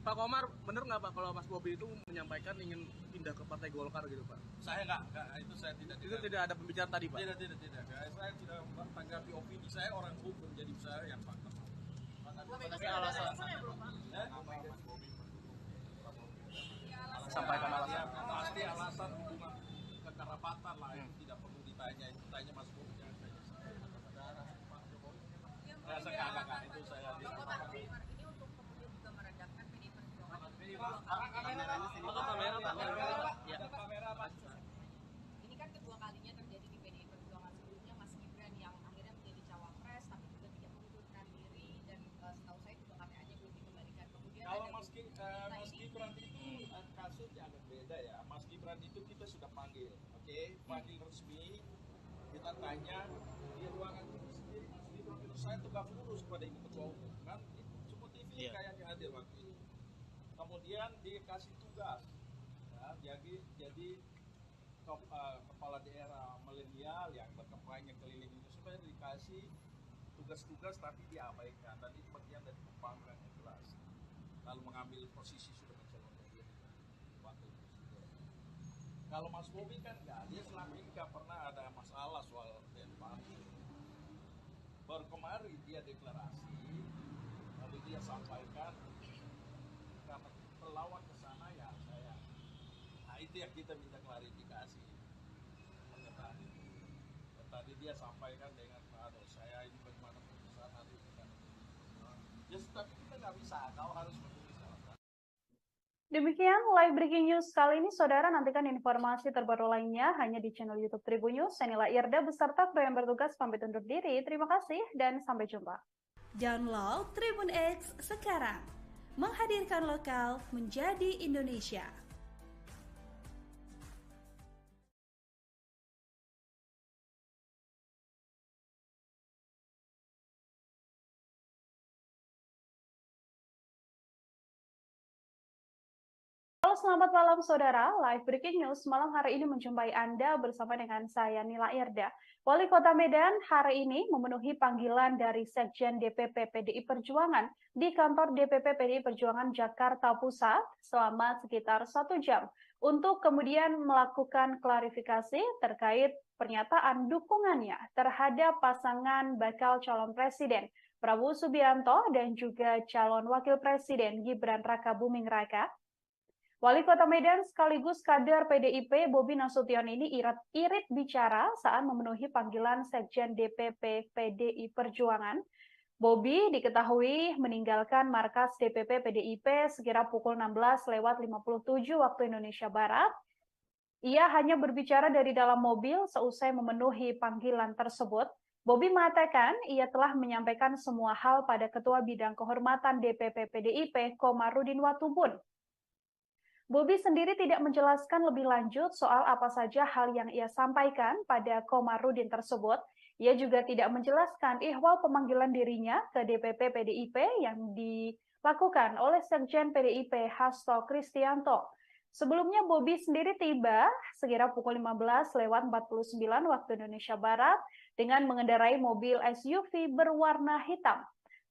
Pak Komar, bener nggak Pak kalau Mas Bobi itu menyampaikan ingin pindah ke Partai Golkar gitu Pak? Saya nggak, itu saya tidak. Itu tidak ada pembicaraan tadi Pak? Tidak. Saya tidak tanggapi opini. Saya orang hukum, jadi saya yang fakta. Tapi alasan Sampaikan alasan. Pasti alasan hubungan kekerabatan lah, itu tidak perlu ditanya. Itu tanya Mas Bobi, jangan tanya saya. Pak Jokowi. Enggak, itu saya Ini untuk kemudian juga meredakan PDI Perjuangan. kamera Pak. Ini kan kedua kalinya terjadi di PDI Perjuangan. Sebelumnya Mas Gibran yang akhirnya menjadi cawapres tapi juga tidak mengundurkan diri dan setahu saya juga KTA-nya belum dikembalikan. Kemudian Kalau ada Mas Gibran itu kasusnya agak beda ya. Mas Gibran itu kita sudah panggil, oke? Panggil resmi, kita tanya di ruangan itu sendiri Mas Gibran itu saya tegak lurus pada ibu ketua umum kan? Semua TV kayaknya hadir waktu itu. Kemudian dikasih tugas, ya, jadi kepala daerah milenial yang berkampanye keliling itu supaya dikasih tugas-tugas tapi diabaikan, dan itu bagian dari pembangkangan yang jelas. Lalu mengambil posisi sudah mencalonkan diri wakil presiden. Kalau Mas Bobi kan ya, dia selama ini nggak pernah ada masalah soal DPR. Baru kemarin dia deklarasi, lalu dia sampaikan karena pelawak ke sana ya saya. Nah itu yang kita minta klarifikasi pernyataan itu. Dan tadi dia sampaikan dengan saya ini bagaimana putusan hari ini kan. Ya tapi kita nggak bisa, kau harus menulis alasan. Demikian live breaking news kali ini, saudara. Nantikan informasi terbaru lainnya hanya di channel YouTube Tribun News. Saya Nila Irda beserta kru yang bertugas pamit undur diri. Terima kasih dan sampai jumpa. Download Tribun X sekarang. Menghadirkan lokal menjadi Indonesia. Halo, selamat malam saudara. Live Breaking News malam hari ini menjumpai Anda bersama dengan saya Nila Irda. Wali Kota Medan hari ini memenuhi panggilan dari Sekjen DPP PDI Perjuangan di kantor DPP PDI Perjuangan Jakarta Pusat selama sekitar 1 jam untuk kemudian melakukan klarifikasi terkait pernyataan dukungannya terhadap pasangan bakal calon presiden Prabowo Subianto dan juga calon wakil presiden Gibran Rakabuming Raka. Wali Kota Medan sekaligus kader PDIP Bobi Nasution ini irit bicara saat memenuhi panggilan Sekjen DPP PDI Perjuangan. Bobi diketahui meninggalkan markas DPP PDIP sekira pukul 16:57 waktu Indonesia Barat. Ia hanya berbicara dari dalam mobil seusai memenuhi panggilan tersebut. Bobi mengatakan ia telah menyampaikan semua hal pada Ketua Bidang Kehormatan DPP PDIP Komarudin Watubun. Bobi sendiri tidak menjelaskan lebih lanjut soal apa saja hal yang ia sampaikan pada Komarudin tersebut. Ia juga tidak menjelaskan ihwal pemanggilan dirinya ke DPP PDIP yang dilakukan oleh Sekjen PDIP Hasto Kristianto. Sebelumnya Bobi sendiri tiba sekira pukul 15:49 waktu Indonesia Barat dengan mengendarai mobil SUV berwarna hitam.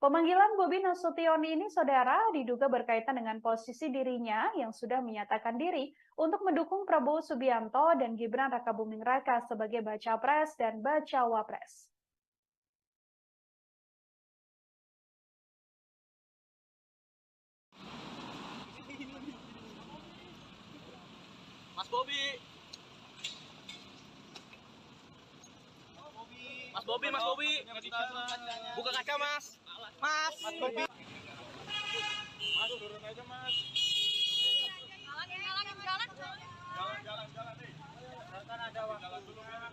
Pemanggilan Bobi Nasution ini, saudara, diduga berkaitan dengan posisi dirinya yang sudah menyatakan diri untuk mendukung Prabowo Subianto dan Gibran Rakabuming Raka sebagai baca pres dan bacawa pres. Mas Bobi. Mas Bobi, Mas Bobi. Buka kaca, Mas. Mas Bobi. Mas turun aja mas. Jalan nih. Kan ada waktu. Jalan dulu mas.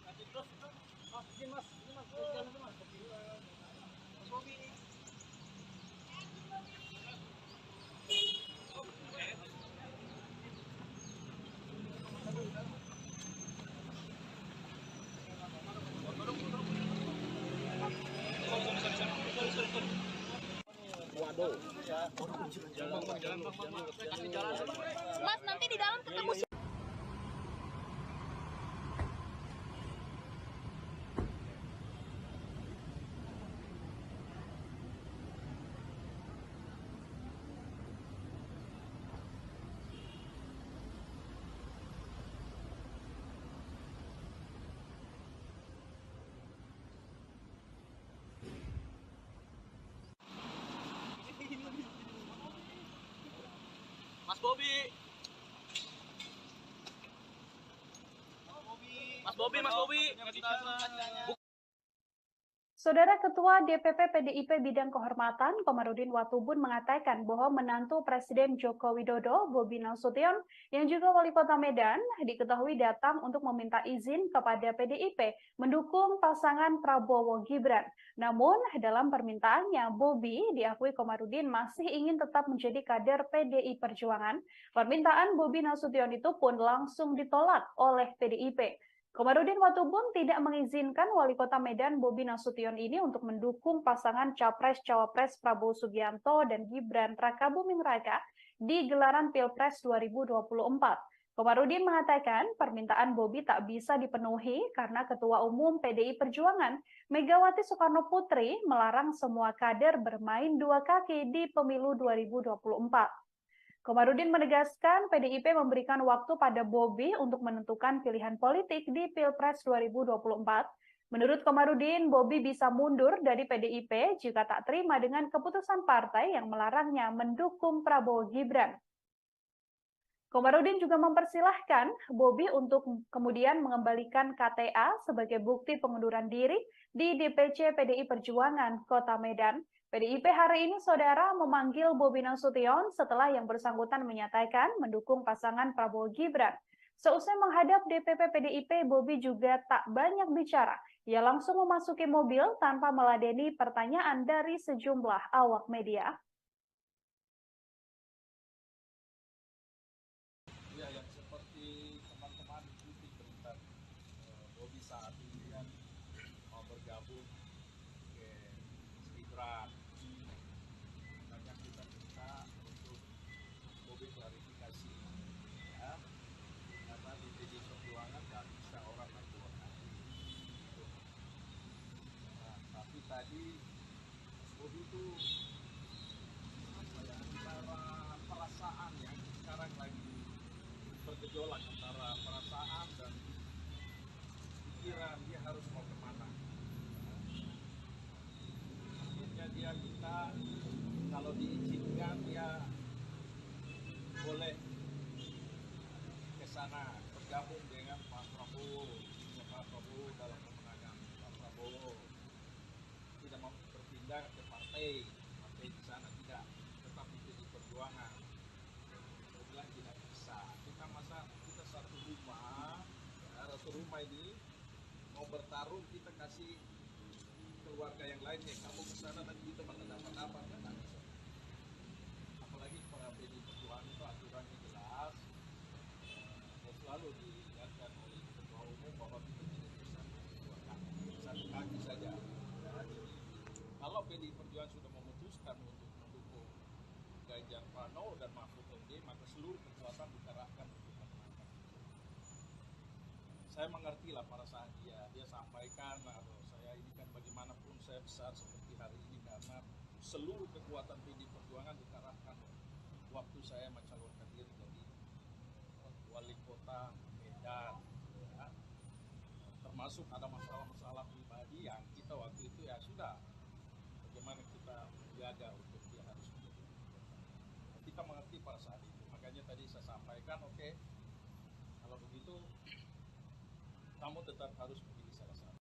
Nanti terus. Mas, ini mas. Jalan dulu mas. Mas Bobi. Mas, nanti di dalam ketemu. Mas Bobi. Mas Bobi, Mas Bobi. Saudara Ketua DPP PDIP Bidang Kehormatan Komarudin Watubun mengatakan bahwa menantu Presiden Joko Widodo, Bobi Nasution, yang juga Wali Kota Medan, diketahui datang untuk meminta izin kepada PDIP mendukung pasangan Prabowo Gibran. Namun, dalam permintaannya, Bobi diakui Komarudin masih ingin tetap menjadi kader PDI Perjuangan. Permintaan Bobi Nasution itu pun langsung ditolak oleh PDIP. Komarudin Watubun tidak mengizinkan Wali Kota Medan Bobi Nasution ini untuk mendukung pasangan Capres-Cawapres Prabowo Subianto dan Gibran Rakabuming Raka di gelaran Pilpres 2024. Komarudin mengatakan permintaan Bobi tak bisa dipenuhi karena Ketua Umum PDI Perjuangan Megawati Soekarno Putri melarang semua kader bermain dua kaki di pemilu 2024. Komarudin menegaskan PDIP memberikan waktu pada Bobi untuk menentukan pilihan politik di Pilpres 2024. Menurut Komarudin, Bobi bisa mundur dari PDIP jika tak terima dengan keputusan partai yang melarangnya mendukung Prabowo Gibran. Komarudin juga mempersilahkan Bobi untuk kemudian mengembalikan KTA sebagai bukti pengunduran diri di DPC PDI Perjuangan Kota Medan. PDIP hari ini, saudara, memanggil Bobi Nasution setelah yang bersangkutan menyatakan mendukung pasangan Prabowo Gibran. Seusai menghadap DPP PDIP, Bobi juga tak banyak bicara. Ia langsung memasuki mobil tanpa meladeni pertanyaan dari sejumlah awak media. Ya, yang seperti teman-teman ikuti berita Bobi saat ini kan mau bergabung ke Gibran. Makanya kita minta untuk Bobi klarifikasi, ya, karena di PDI Perjuangan nggak bisa orang main dua kaki. Nah, tapi tadi Bobi itu apa ya, antara perasaan yang sekarang lagi bergejolak antara perasaan dan pikiran, dia harus mau kemana. Akhirnya dia minta kalau diizinkan dia boleh ke sana bergabung dengan Pak Prabowo dalam pemenangan Pak Prabowo. Tidak mau berpindah ke partai di sana, tidak, tetap itu di Perjuangan. Saya bilang tidak bisa. Kita satu rumah ini mau bertarung, kita kasih keluarga yang lainnya. Kamu ke sana dan kita bakal dapat apa? Kan tak bisa. Apalagi para PDI Perjuangan itu aturannya jelas, dan selalu diingatkan oleh Ketua Umum bahwa kita tidak bisa dua kaki, satu kaki saja. Kalau PDI Perjuangan sudah memutuskan untuk mendukung Ganjar Pranowo dan Mahfud MD, maka seluruh kekuatan dikerahkan untuk memenangkan. Saya mengerti lah perasaan dia sampaikan, saya ini kan bagaimanapun saya besar seperti hari ini karena seluruh kekuatan PDI Perjuangan dikerahkan waktu saya mencalonkan diri jadi wali kota Medan, ya. Termasuk ada masalah-masalah pribadi yang kita waktu itu ya sudah, bagaimana kita menjaga untuk dia harus menjadi wali kota. Kita mengerti pada saat itu, makanya tadi saya sampaikan, oke, kalau begitu kamu tetap harus memilih salah satu.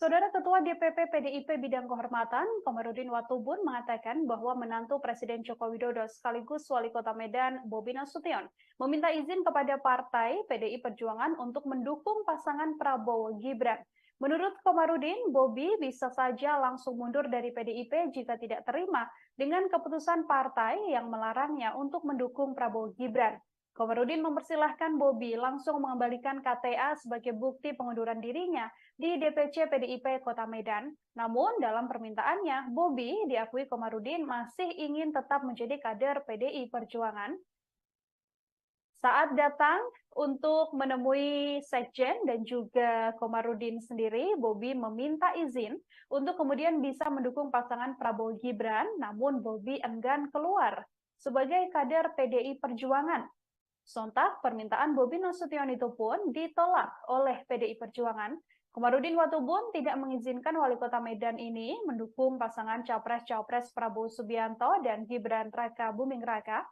Saudara Ketua DPP PDIP Bidang Kehormatan, Komarudin Watubun, mengatakan bahwa menantu Presiden Joko Widodo sekaligus Wali Kota Medan, Bobi Nasution, meminta izin kepada Partai PDI Perjuangan untuk mendukung pasangan Prabowo Gibran. Menurut Komarudin, Bobi bisa saja langsung mundur dari PDIP jika tidak terima dengan keputusan partai yang melarangnya untuk mendukung Prabowo Gibran. Komarudin mempersilahkan Bobi langsung mengembalikan KTA sebagai bukti pengunduran dirinya di DPC PDIP Kota Medan. Namun dalam permintaannya, Bobi diakui Komarudin masih ingin tetap menjadi kader PDI Perjuangan. Saat datang untuk menemui Sekjen dan juga Komarudin sendiri, Bobi meminta izin untuk kemudian bisa mendukung pasangan Prabowo Gibran, namun Bobi enggan keluar sebagai kader PDI Perjuangan. Sontak, permintaan Bobi Nasution itu pun ditolak oleh PDI Perjuangan. Komarudin Watubun tidak mengizinkan Wali Kota Medan ini mendukung pasangan Capres-Cawapres Prabowo Subianto dan Gibran Raka Buming Raka.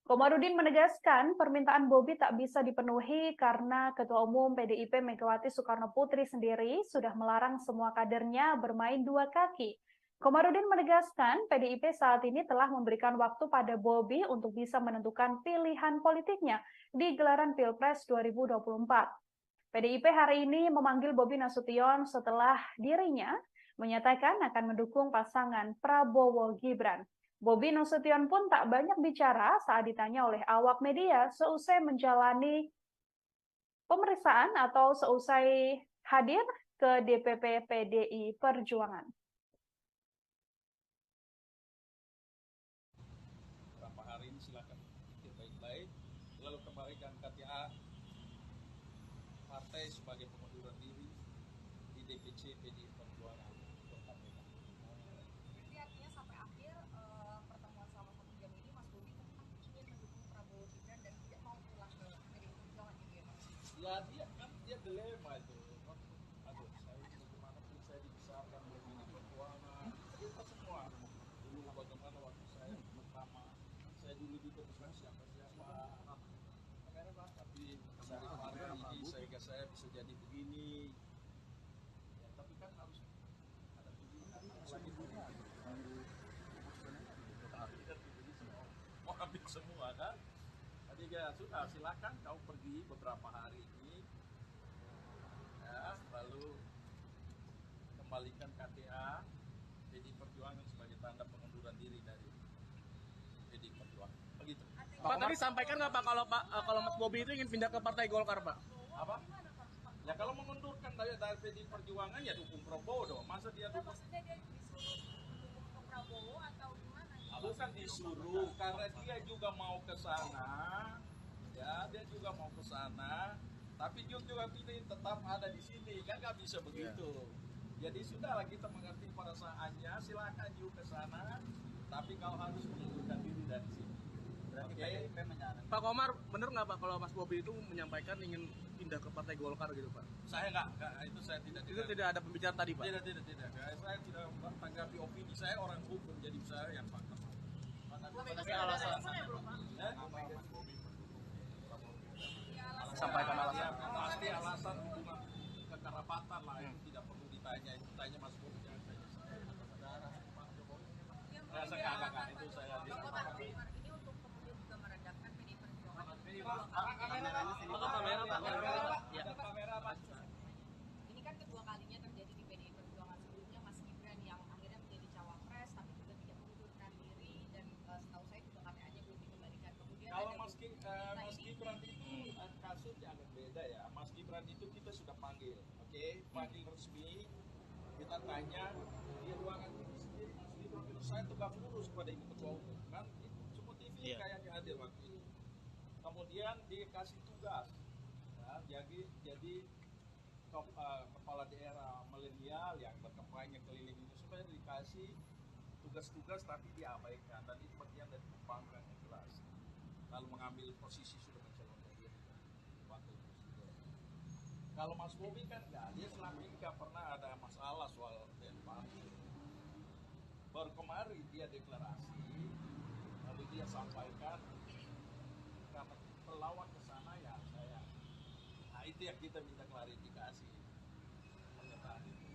Komarudin menegaskan permintaan Bobi tak bisa dipenuhi karena Ketua Umum PDIP Megawati Soekarno Putri sendiri sudah melarang semua kadernya bermain dua kaki. Komarudin menegaskan PDIP saat ini telah memberikan waktu pada Bobi untuk bisa menentukan pilihan politiknya di gelaran Pilpres 2024. PDIP hari ini memanggil Bobi Nasution setelah dirinya menyatakan akan mendukung pasangan Prabowo Gibran. Bobi Nasution pun tak banyak bicara saat ditanya oleh awak media seusai menjalani pemeriksaan atau seusai hadir ke DPP PDI Perjuangan. Beberapa hari ini silakan pikir baik-baik, lalu kembalikan KTA partai sebagai pengunduran diri di DPC PDI Perjuangan Kota Medan. Berarti artinya sampai akhir pertemuan selama 1 jam ini Mas Bobi tetap ingin mendukung Prabowo Gibran dan tidak mau pulang ke PDI Perjuangan gitu ya Mas? Ya dia dilema itu. dulu di keputusan siapa tapi dari kemarin ini saya bisa jadi begini ya, tapi kan harus ada pilihan lagi dulu mau ambil semua kan. Jadi ya sudah, silakan kau pergi beberapa hari ini ya, lalu kembalikan KTA PDI Perjuangan sebagai tanda pengunduran diri dari PDI Perjuangan. Begitu. Pak, tadi sampaikan nggak Pak kalau Mas Bobi itu ingin pindah ke Partai Golkar, Pak? Apa? Ya kalau mengundurkan dari PDI Perjuangan ya dukung Prabowo dong. Masa dia dukung? Maksudnya dia disuruh mendukung ke Prabowo atau gimana? Bukan disuruh, karena dia juga mau ke sana. Ya, dia juga mau ke sana. Tapi juga pilih tetap ada di sini, kan nggak bisa begitu. Jadi sudahlah, kita mengerti perasaannya. Silakan juga ke sana, tapi kau harus mengundurkan diri dari sini. Berarti PDIP menyarankan. Pak Komar, bener nggak Pak kalau Mas Bobi itu menyampaikan ingin pindah ke Partai Golkar gitu Pak? Saya nggak, itu saya tidak. Itu tidak ada pembicaraan tadi Pak? Tidak. Saya tidak tanggapi opini, saya orang hukum, jadi saya yang fakta. Tapi alasan Sampaikan alasan. Pasti alasan hubungan kekerabatan lah, itu tidak perlu ditanya, itu tanya Mas Bobi, jangan tanya saya. Enggak, itu saya ini untuk kemudian juga meredakan PDI Perjuangan. Ini kan kedua kalinya terjadi di PDI Perjuangan. Sebelumnya Mas Gibran yang akhirnya menjadi cawapres tapi juga tidak mengundurkan diri, dan setahu saya juga KTA-nya belum dikembalikan. Kemudian kalau Mas Gibran itu kasusnya agak beda ya. Mas Gibran itu kita sudah panggil, panggil resmi, kita tanya di ruangan itu sendiri. Mas Gibran itu saya tegak lurus pada ibu ketua umum kan, semua TV kayaknya hadir waktu itu. Kemudian dikasih tugas, ya, jadi kepala daerah milenial yang berkampanye keliling itu supaya dikasih tugas-tugas tapi diabaikan, dan itu bagian dari pembangkang yang jelas. Lalu mengambil posisi sudah mencalonkan diri wakil presiden. Kalau Mas Bobi kan enggak, dia selama ini nggak pernah ada masalah soal Denpasar. Baru kemarin dia deklarasi, lalu dia sampaikan karena pelawak ke sana ya saya. Nah itu yang kita minta klarifikasi pernyataan itu.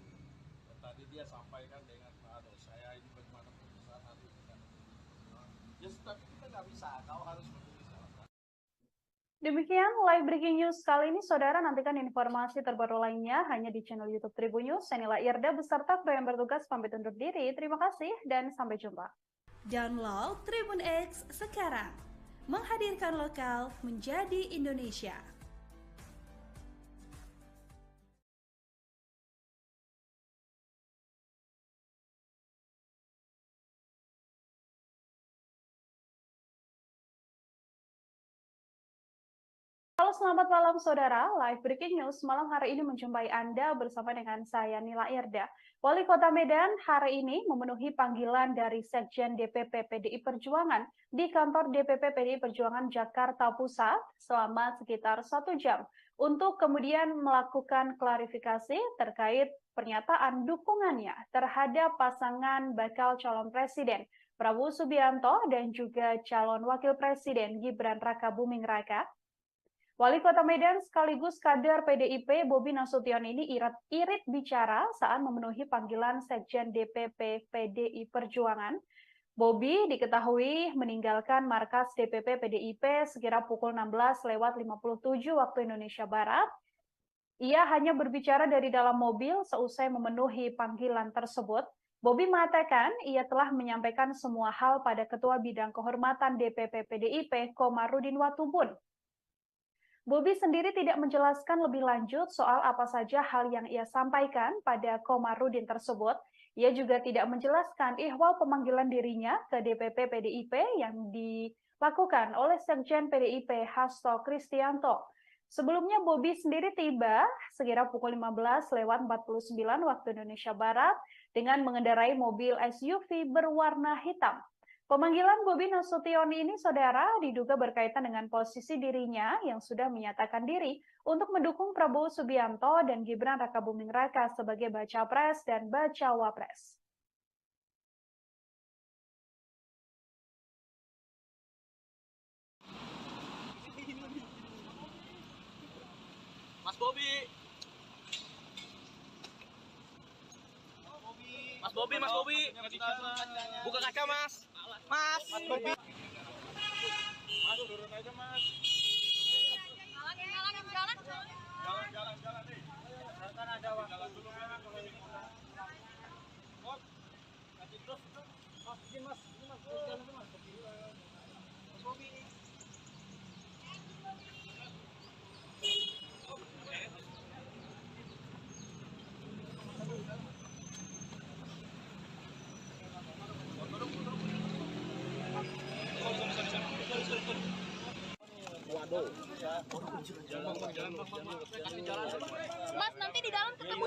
Dan tadi dia sampaikan dengan saya ini bagaimana putusan hari ini kan. Ya tapi kita nggak bisa, kau harus menulis alasan. Demikian live breaking news kali ini, saudara. Nantikan informasi terbaru lainnya hanya di channel YouTube Tribun News. Saya Nila Irda beserta kru yang bertugas pamit undur diri. Terima kasih dan sampai jumpa. Download Tribun X sekarang. Menghadirkan lokal menjadi Indonesia. Halo, selamat malam saudara. Live breaking news malam hari ini menjumpai Anda bersama dengan saya Nila Irda. Wali Kota Medan hari ini memenuhi panggilan dari Sekjen DPP PDI Perjuangan di kantor DPP PDI Perjuangan Jakarta Pusat selama sekitar 1 jam untuk kemudian melakukan klarifikasi terkait pernyataan dukungannya terhadap pasangan bakal calon presiden Prabowo Subianto dan juga calon wakil presiden Gibran Rakabuming Raka. Wali Kota Medan sekaligus kader PDIP Bobi Nasution ini irit bicara saat memenuhi panggilan Sekjen DPP PDI Perjuangan. Bobi diketahui meninggalkan markas DPP PDIP sekira pukul 16:57 waktu Indonesia Barat. Ia hanya berbicara dari dalam mobil seusai memenuhi panggilan tersebut. Bobi mengatakan ia telah menyampaikan semua hal pada Ketua Bidang Kehormatan DPP PDIP Komarudin Watubun. Bobi sendiri tidak menjelaskan lebih lanjut soal apa saja hal yang ia sampaikan pada Komarudin tersebut. Ia juga tidak menjelaskan ihwal pemanggilan dirinya ke DPP PDIP yang dilakukan oleh Sekjen PDIP Hasto Kristianto. Sebelumnya Bobi sendiri tiba sekira pukul 15:49 waktu Indonesia Barat dengan mengendarai mobil SUV berwarna hitam. Pemanggilan Bobi Nasution ini, saudara, diduga berkaitan dengan posisi dirinya yang sudah menyatakan diri untuk mendukung Prabowo Subianto dan Gibran Rakabuming Raka sebagai baca pres dan bacawa pres. Mas Bobi. Mas Bobi, Mas Bobi. Buka kaca, Mas. Mas. Mas Bobi. Mas turun aja Mas. Jalan nih. Kan ada waktu. Jalan dulu Mas. Mas, kasih terus. Mas, ini Mas. Ini Mas. Jalan dulu Mas. Mas Bobi. Mas, nanti di dalam ketemu.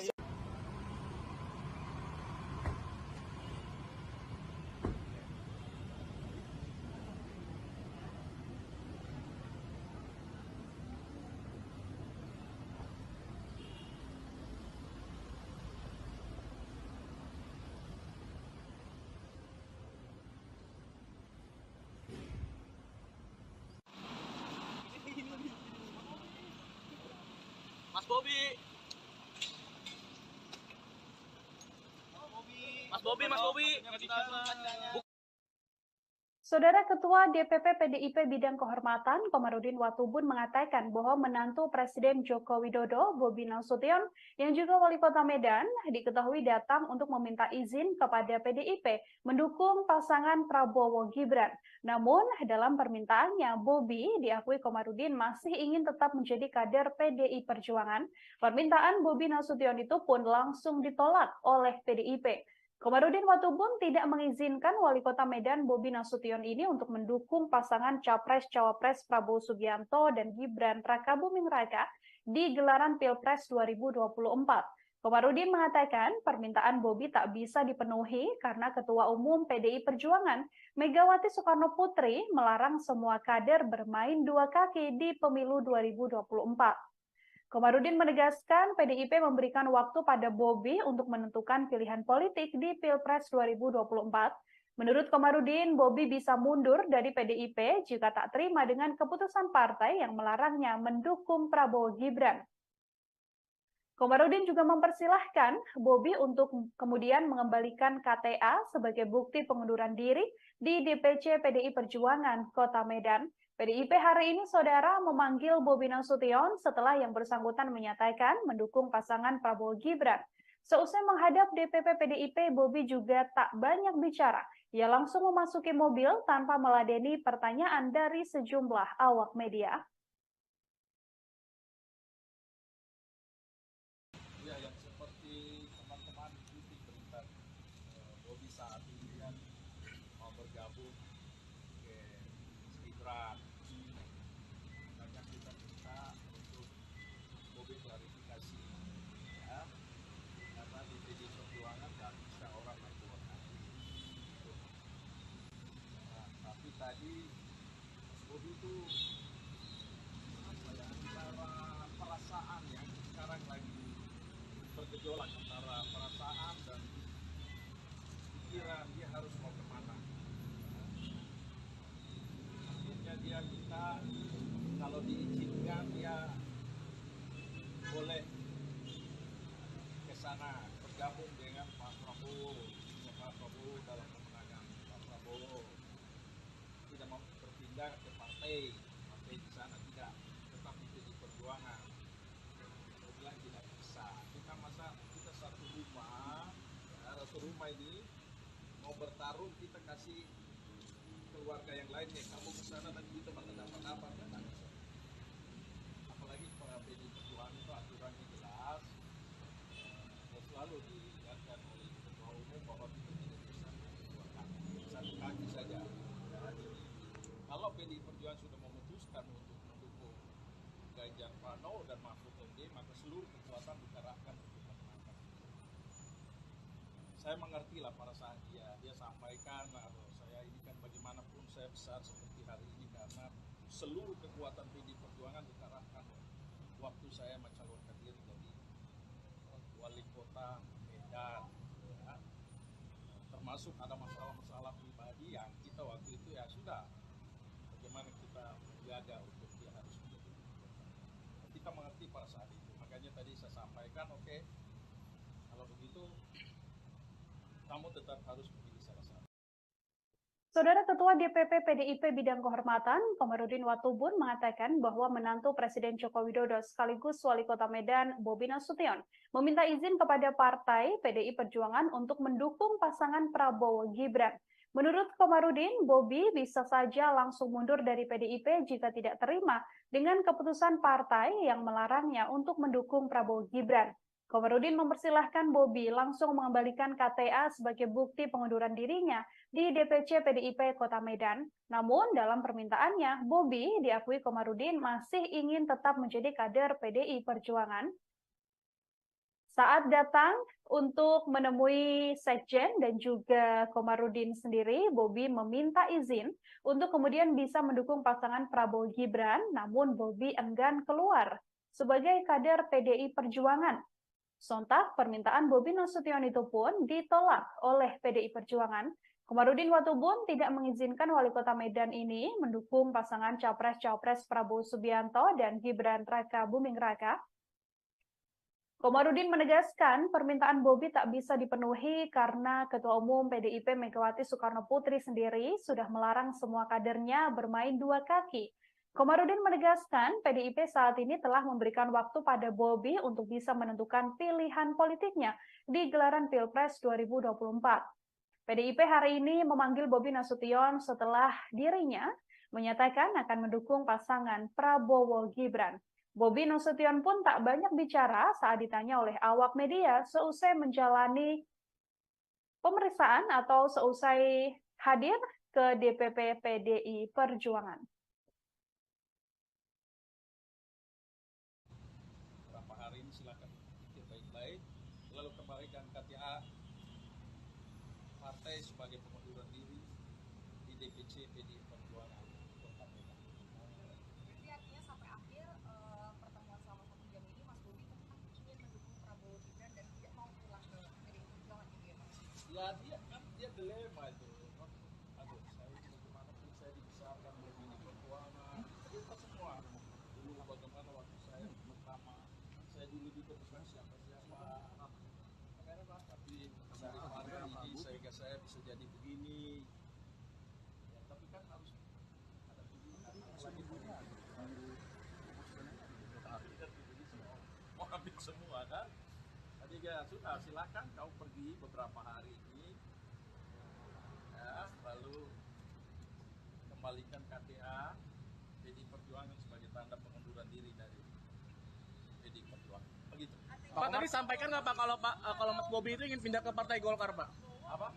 Mas Bobi. Mas Bobi, Mas Bobi. Saudara Ketua DPP PDIP Bidang Kehormatan Komarudin Watubun mengatakan bahwa menantu Presiden Joko Widodo, Bobi Nasution, yang juga Wali Kota Medan, diketahui datang untuk meminta izin kepada PDIP mendukung pasangan Prabowo Gibran. Namun, dalam permintaannya, Bobi diakui Komarudin masih ingin tetap menjadi kader PDI Perjuangan. Permintaan Bobi Nasution itu pun langsung ditolak oleh PDIP. Komarudin Watubun tidak mengizinkan Wali Kota Medan Bobi Nasution ini untuk mendukung pasangan Capres-Cawapres Prabowo Subianto dan Gibran Rakabuming Raka di gelaran Pilpres 2024. Komarudin mengatakan permintaan Bobi tak bisa dipenuhi karena Ketua Umum PDI Perjuangan Megawati Soekarno Putri melarang semua kader bermain dua kaki di pemilu 2024. Komarudin menegaskan PDIP memberikan waktu pada Bobi untuk menentukan pilihan politik di Pilpres 2024. Menurut Komarudin, Bobi bisa mundur dari PDIP jika tak terima dengan keputusan partai yang melarangnya mendukung Prabowo Gibran. Komarudin juga mempersilahkan Bobi untuk kemudian mengembalikan KTA sebagai bukti pengunduran diri di DPC PDI Perjuangan Kota Medan. PDIP hari ini, saudara, memanggil Bobi Nasution setelah yang bersangkutan menyatakan mendukung pasangan Prabowo Gibran. Seusai menghadap DPP PDIP, Bobi juga tak banyak bicara. Ia langsung memasuki mobil tanpa meladeni pertanyaan dari sejumlah awak media. Ya, yang seperti teman-teman ikuti berita Bobi saat ini kan mau bergabung ke Gibran. Banyak kita minta untuk Bobi klarifikasi, ya, karena di PDI Perjuangan nggak bisa orang main dua kaki. Nah, tapi tadi Mas Bobi itu apa ya, antara perasaan yang sekarang lagi bergejolak antara perasaan dan pikiran dia harus mau kemana. Akhirnya dia minta kalau diizinkan dia boleh ke sana bergabung dengan Pak Prabowo dalam pemenangan Pak Prabowo, tidak mau berpindah ke partai di sana, tidak, tetap di Perjuangan. Saya bilang tidak bisa, kita masa kita satu rumah ini mau bertarung, kita kasih keluarga yang lainnya, kamu ke sana dan kita bakal dapat apa, kan tidak bisa. Apalagi PDI Perjuangan itu aturannya jelas, dan selalu diingatkan oleh Ketua Umum bahwa kita tidak bisa dua kaki, satu kaki saja. Jadi, kalau PDI Perjuangan sudah memutuskan untuk mendukung Ganjar Pranowo dan Mahfud MD, maka seluruh kekuatan dikerahkan untuk memenangkan. Saya mengerti lah perasaan dia sampaikan, atau saya ini kan bagaimanapun saya besar seperti hari ini karena seluruh kekuatan PDI Perjuangan dikerahkan waktu saya mencalonkan diri jadi Wali Kota Medan, ya. Termasuk ada masalah-masalah pribadi yang kita waktu itu ya sudah bagaimana kita menjaga untuk dia harus menjadi wali kota. Kita mengerti pada saat itu. sampaikan, oke, kalau begitu kamu tetap harus memilih salah satu. Saudara Ketua DPP PDIP Bidang Kehormatan, Komarudin Watubun mengatakan bahwa menantu Presiden Joko Widodo sekaligus Wali Kota Medan, Bobi Nasution, meminta izin kepada Partai PDI Perjuangan untuk mendukung pasangan Prabowo Gibran. Menurut Komarudin, Bobi bisa saja langsung mundur dari PDIP jika tidak terima dengan keputusan partai yang melarangnya untuk mendukung Prabowo Gibran. Komarudin mempersilahkan Bobi langsung mengembalikan KTA sebagai bukti pengunduran dirinya di DPC PDIP Kota Medan. Namun dalam permintaannya, Bobi diakui Komarudin masih ingin tetap menjadi kader PDI Perjuangan. Saat datang untuk menemui Sekjen dan juga Komarudin sendiri, Bobi meminta izin untuk kemudian bisa mendukung pasangan Prabowo Gibran, namun Bobi enggan keluar sebagai kader PDI Perjuangan. Sontak, permintaan Bobi Nasution itu pun ditolak oleh PDI Perjuangan. Komarudin Watubun tidak mengizinkan Wali Kota Medan ini mendukung pasangan Capres-Cawapres Prabowo Subianto dan Gibran Raka Buming Raka. Komarudin menegaskan permintaan Bobi tak bisa dipenuhi karena Ketua Umum PDIP Megawati Soekarno Putri sendiri sudah melarang semua kadernya bermain dua kaki. Komarudin menegaskan PDIP saat ini telah memberikan waktu pada Bobi untuk bisa menentukan pilihan politiknya di gelaran Pilpres 2024. PDIP hari ini memanggil Bobi Nasution setelah dirinya menyatakan akan mendukung pasangan Prabowo Gibran. Bobi Nasution pun tak banyak bicara saat ditanya oleh awak media seusai menjalani pemeriksaan atau seusai hadir ke DPP PDI Perjuangan. Beberapa hari ini silakan pikir baik-baik, lalu kembalikan KTA partai sebagai pengunduran diri di DPC PDI Perjuangan Kota Medan. Berarti artinya sampai akhir pertemuan selama 1 jam ini Mas Bobi tetap ingin mendukung Prabowo Gibran dan tidak mau pulang ke PDI Perjuangan gitu ya Pak? Ya dia dilema itu. Aduh, saya bagaimana pun saya dibesarkan oleh PDI Perjuangan. Kita semua dulu bagaimana waktu saya pertama, saya dulu juga bukan siapa-siapa. Tapi dari ini sehingga saya bisa jadi begini. Ya, tapi kan harus ada pilihan lagi punya. Mau ambil semua kan? Jadi ya sudah silakan kau pergi beberapa hari ini, ya, lalu kembalikan KTA PDI Perjuangan sebagai tanda pengunduran diri dari PDI Perjuangan. Begitu. Pak tadi sampaikan nggak Pak kalau Mas Bobi itu ingin pindah ke Partai Golkar Pak? Apa?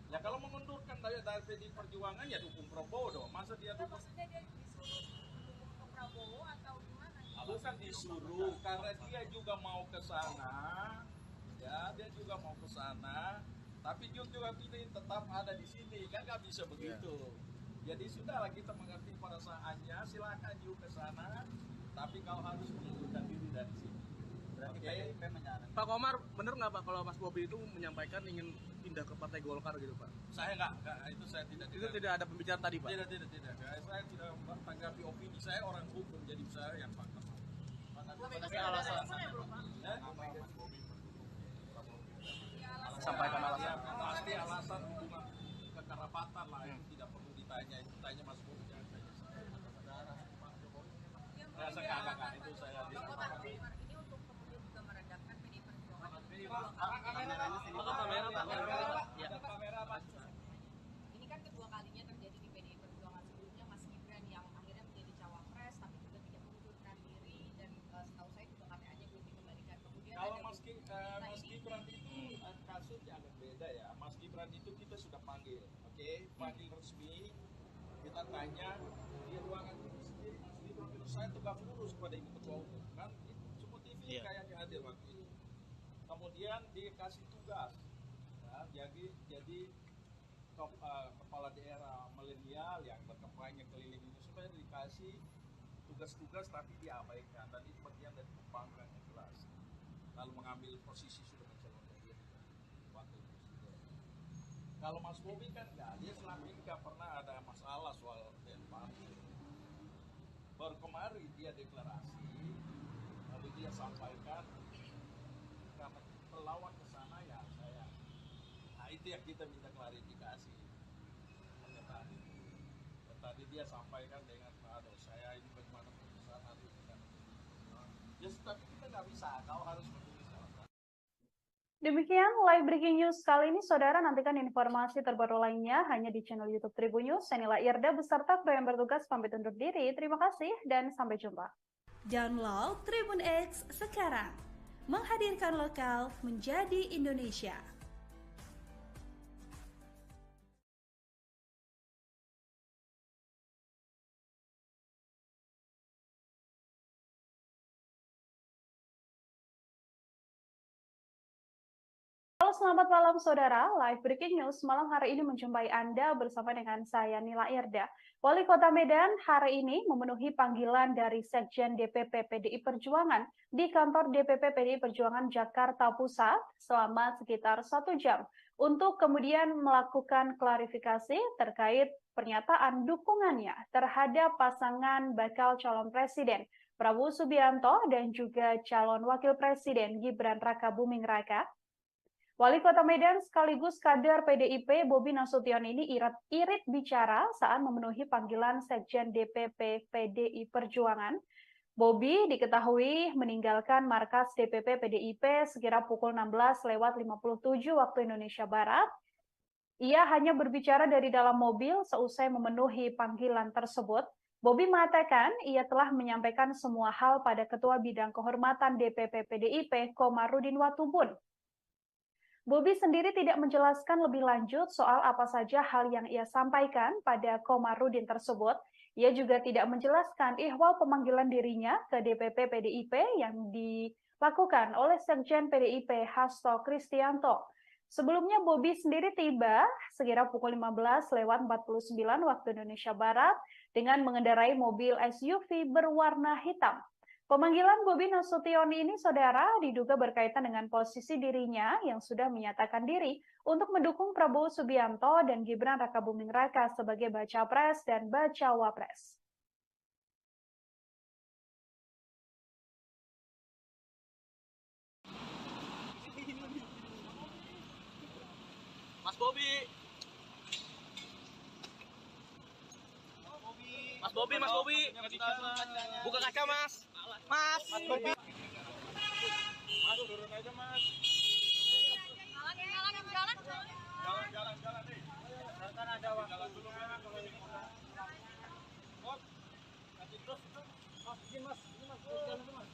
Ya kalau mengundurkan dari PDI Perjuangan ya dukung Prabowo dong. Masa dia dukung? Maksudnya dia disuruh mendukung ke Prabowo atau gimana? Bukan disuruh, karena dia juga mau ke sana. Ya, dia juga mau ke sana. Tapi juga pilih tetap ada di sini, kan nggak bisa begitu. Jadi sudahlah kita mengerti pada saatnya, silakan juga ke sana. Tapi kau harus mengundurkan diri dari sini. Berarti PDIP menyarankan. Pak Komar, bener nggak Pak kalau Mas Bobi itu menyampaikan ingin pindah ke Partai Golkar gitu Pak? Saya nggak, itu saya tidak. Itu tidak ada pembicaraan tadi Pak? Tidak. Saya tidak tanggapi opini, saya orang hukum, jadi saya yang fakta. Tapi alasan Sampaikan alasan. Pasti alasan hubungan kekerabatan lah, itu tidak perlu ditanya. Itu tanya Mas Bobi, jangan tanya saya. Pak Jokowi. Enggak, itu saya tidak. Ini untuk kemudian juga meredakan PDI Perjuangan. Kamera, Pak. Ini kan kedua kalinya terjadi di PDI Perjuangan. Sebelumnya Mas Gibran yang akhirnya menjadi cawapres tapi juga tidak mengundurkan diri dan setahu saya juga KTA-nya belum dikembalikan. Kemudian Kalau ada Mas Gibran itu kasusnya agak beda ya. Mas Gibran itu kita sudah panggil, oke? Panggil resmi, kita tanya di ruangan itu sendiri. Mas Gibran itu saya tegak lurus kepada Ibu Ketua Umum kan? Semua TV kayaknya hadir waktu itu. Kemudian dikasih tugas, ya, jadi kepala daerah milenial yang berkampanye keliling itu supaya dikasih tugas-tugas tapi diabaikan, dan itu bagian dari pembangkangan yang jelas. Lalu mengambil posisi sudah mencalonkan diri wakil presiden. Kalau Mas Bobi kan enggak, dia selama ini nggak pernah ada masalah soal partai. Baru kemarin dia deklarasi, lalu dia sampaikan itu yang kita minta klarifikasi. Pernyataan itu. Dan tadi dia sampaikan dengan saya ini bagaimana putusan nanti kita. Ya, tapi kita nggak bisa. Kau harus menulis alasan. Demikian live breaking news kali ini, saudara. Nantikan informasi terbaru lainnya hanya di channel YouTube Tribun News. Saya Nila Irda beserta kru yang bertugas pamit undur diri. Terima kasih dan sampai jumpa. Download Tribun X sekarang. Menghadirkan lokal menjadi Indonesia. Halo, selamat malam saudara. Live breaking news malam hari ini menjumpai Anda bersama dengan saya Nila Irda. Wali Kota Medan hari ini memenuhi panggilan dari Sekjen DPP PDI Perjuangan di kantor DPP PDI Perjuangan Jakarta Pusat selama sekitar 1 jam untuk kemudian melakukan klarifikasi terkait pernyataan dukungannya terhadap pasangan bakal calon presiden Prabowo Subianto dan juga calon wakil presiden Gibran Rakabuming Raka. Wali Kota Medan sekaligus kader PDIP Bobi Nasution ini irit bicara saat memenuhi panggilan Sekjen DPP PDI Perjuangan. Bobi diketahui meninggalkan markas DPP PDIP sekira pukul 16:57 waktu Indonesia Barat. Ia hanya berbicara dari dalam mobil seusai memenuhi panggilan tersebut. Bobi mengatakan ia telah menyampaikan semua hal pada Ketua Bidang Kehormatan DPP PDIP Komarudin Watubun. Bobi sendiri tidak menjelaskan lebih lanjut soal apa saja hal yang ia sampaikan pada Komarudin tersebut. Ia juga tidak menjelaskan ihwal pemanggilan dirinya ke DPP PDIP yang dilakukan oleh Sekjen PDIP Hasto Kristianto. Sebelumnya Bobi sendiri tiba sekira pukul 15:49 waktu Indonesia Barat dengan mengendarai mobil SUV berwarna hitam. Pemanggilan Bobi Nasution ini, saudara, diduga berkaitan dengan posisi dirinya yang sudah menyatakan diri untuk mendukung Prabowo Subianto dan Gibran Rakabuming Raka sebagai baca pres dan bacawa pres. Mas Bobi. Mas Bobi, Mas Bobi. Buka kaca, Mas. Mas Bobi. Mas, turun aja, Mas. Jalan nih. Kan ada waktu. Jalan dulu, Mas. Kalau ini udah. Nanti terus. Mas, ini Mas. Jalan dulu, Mas.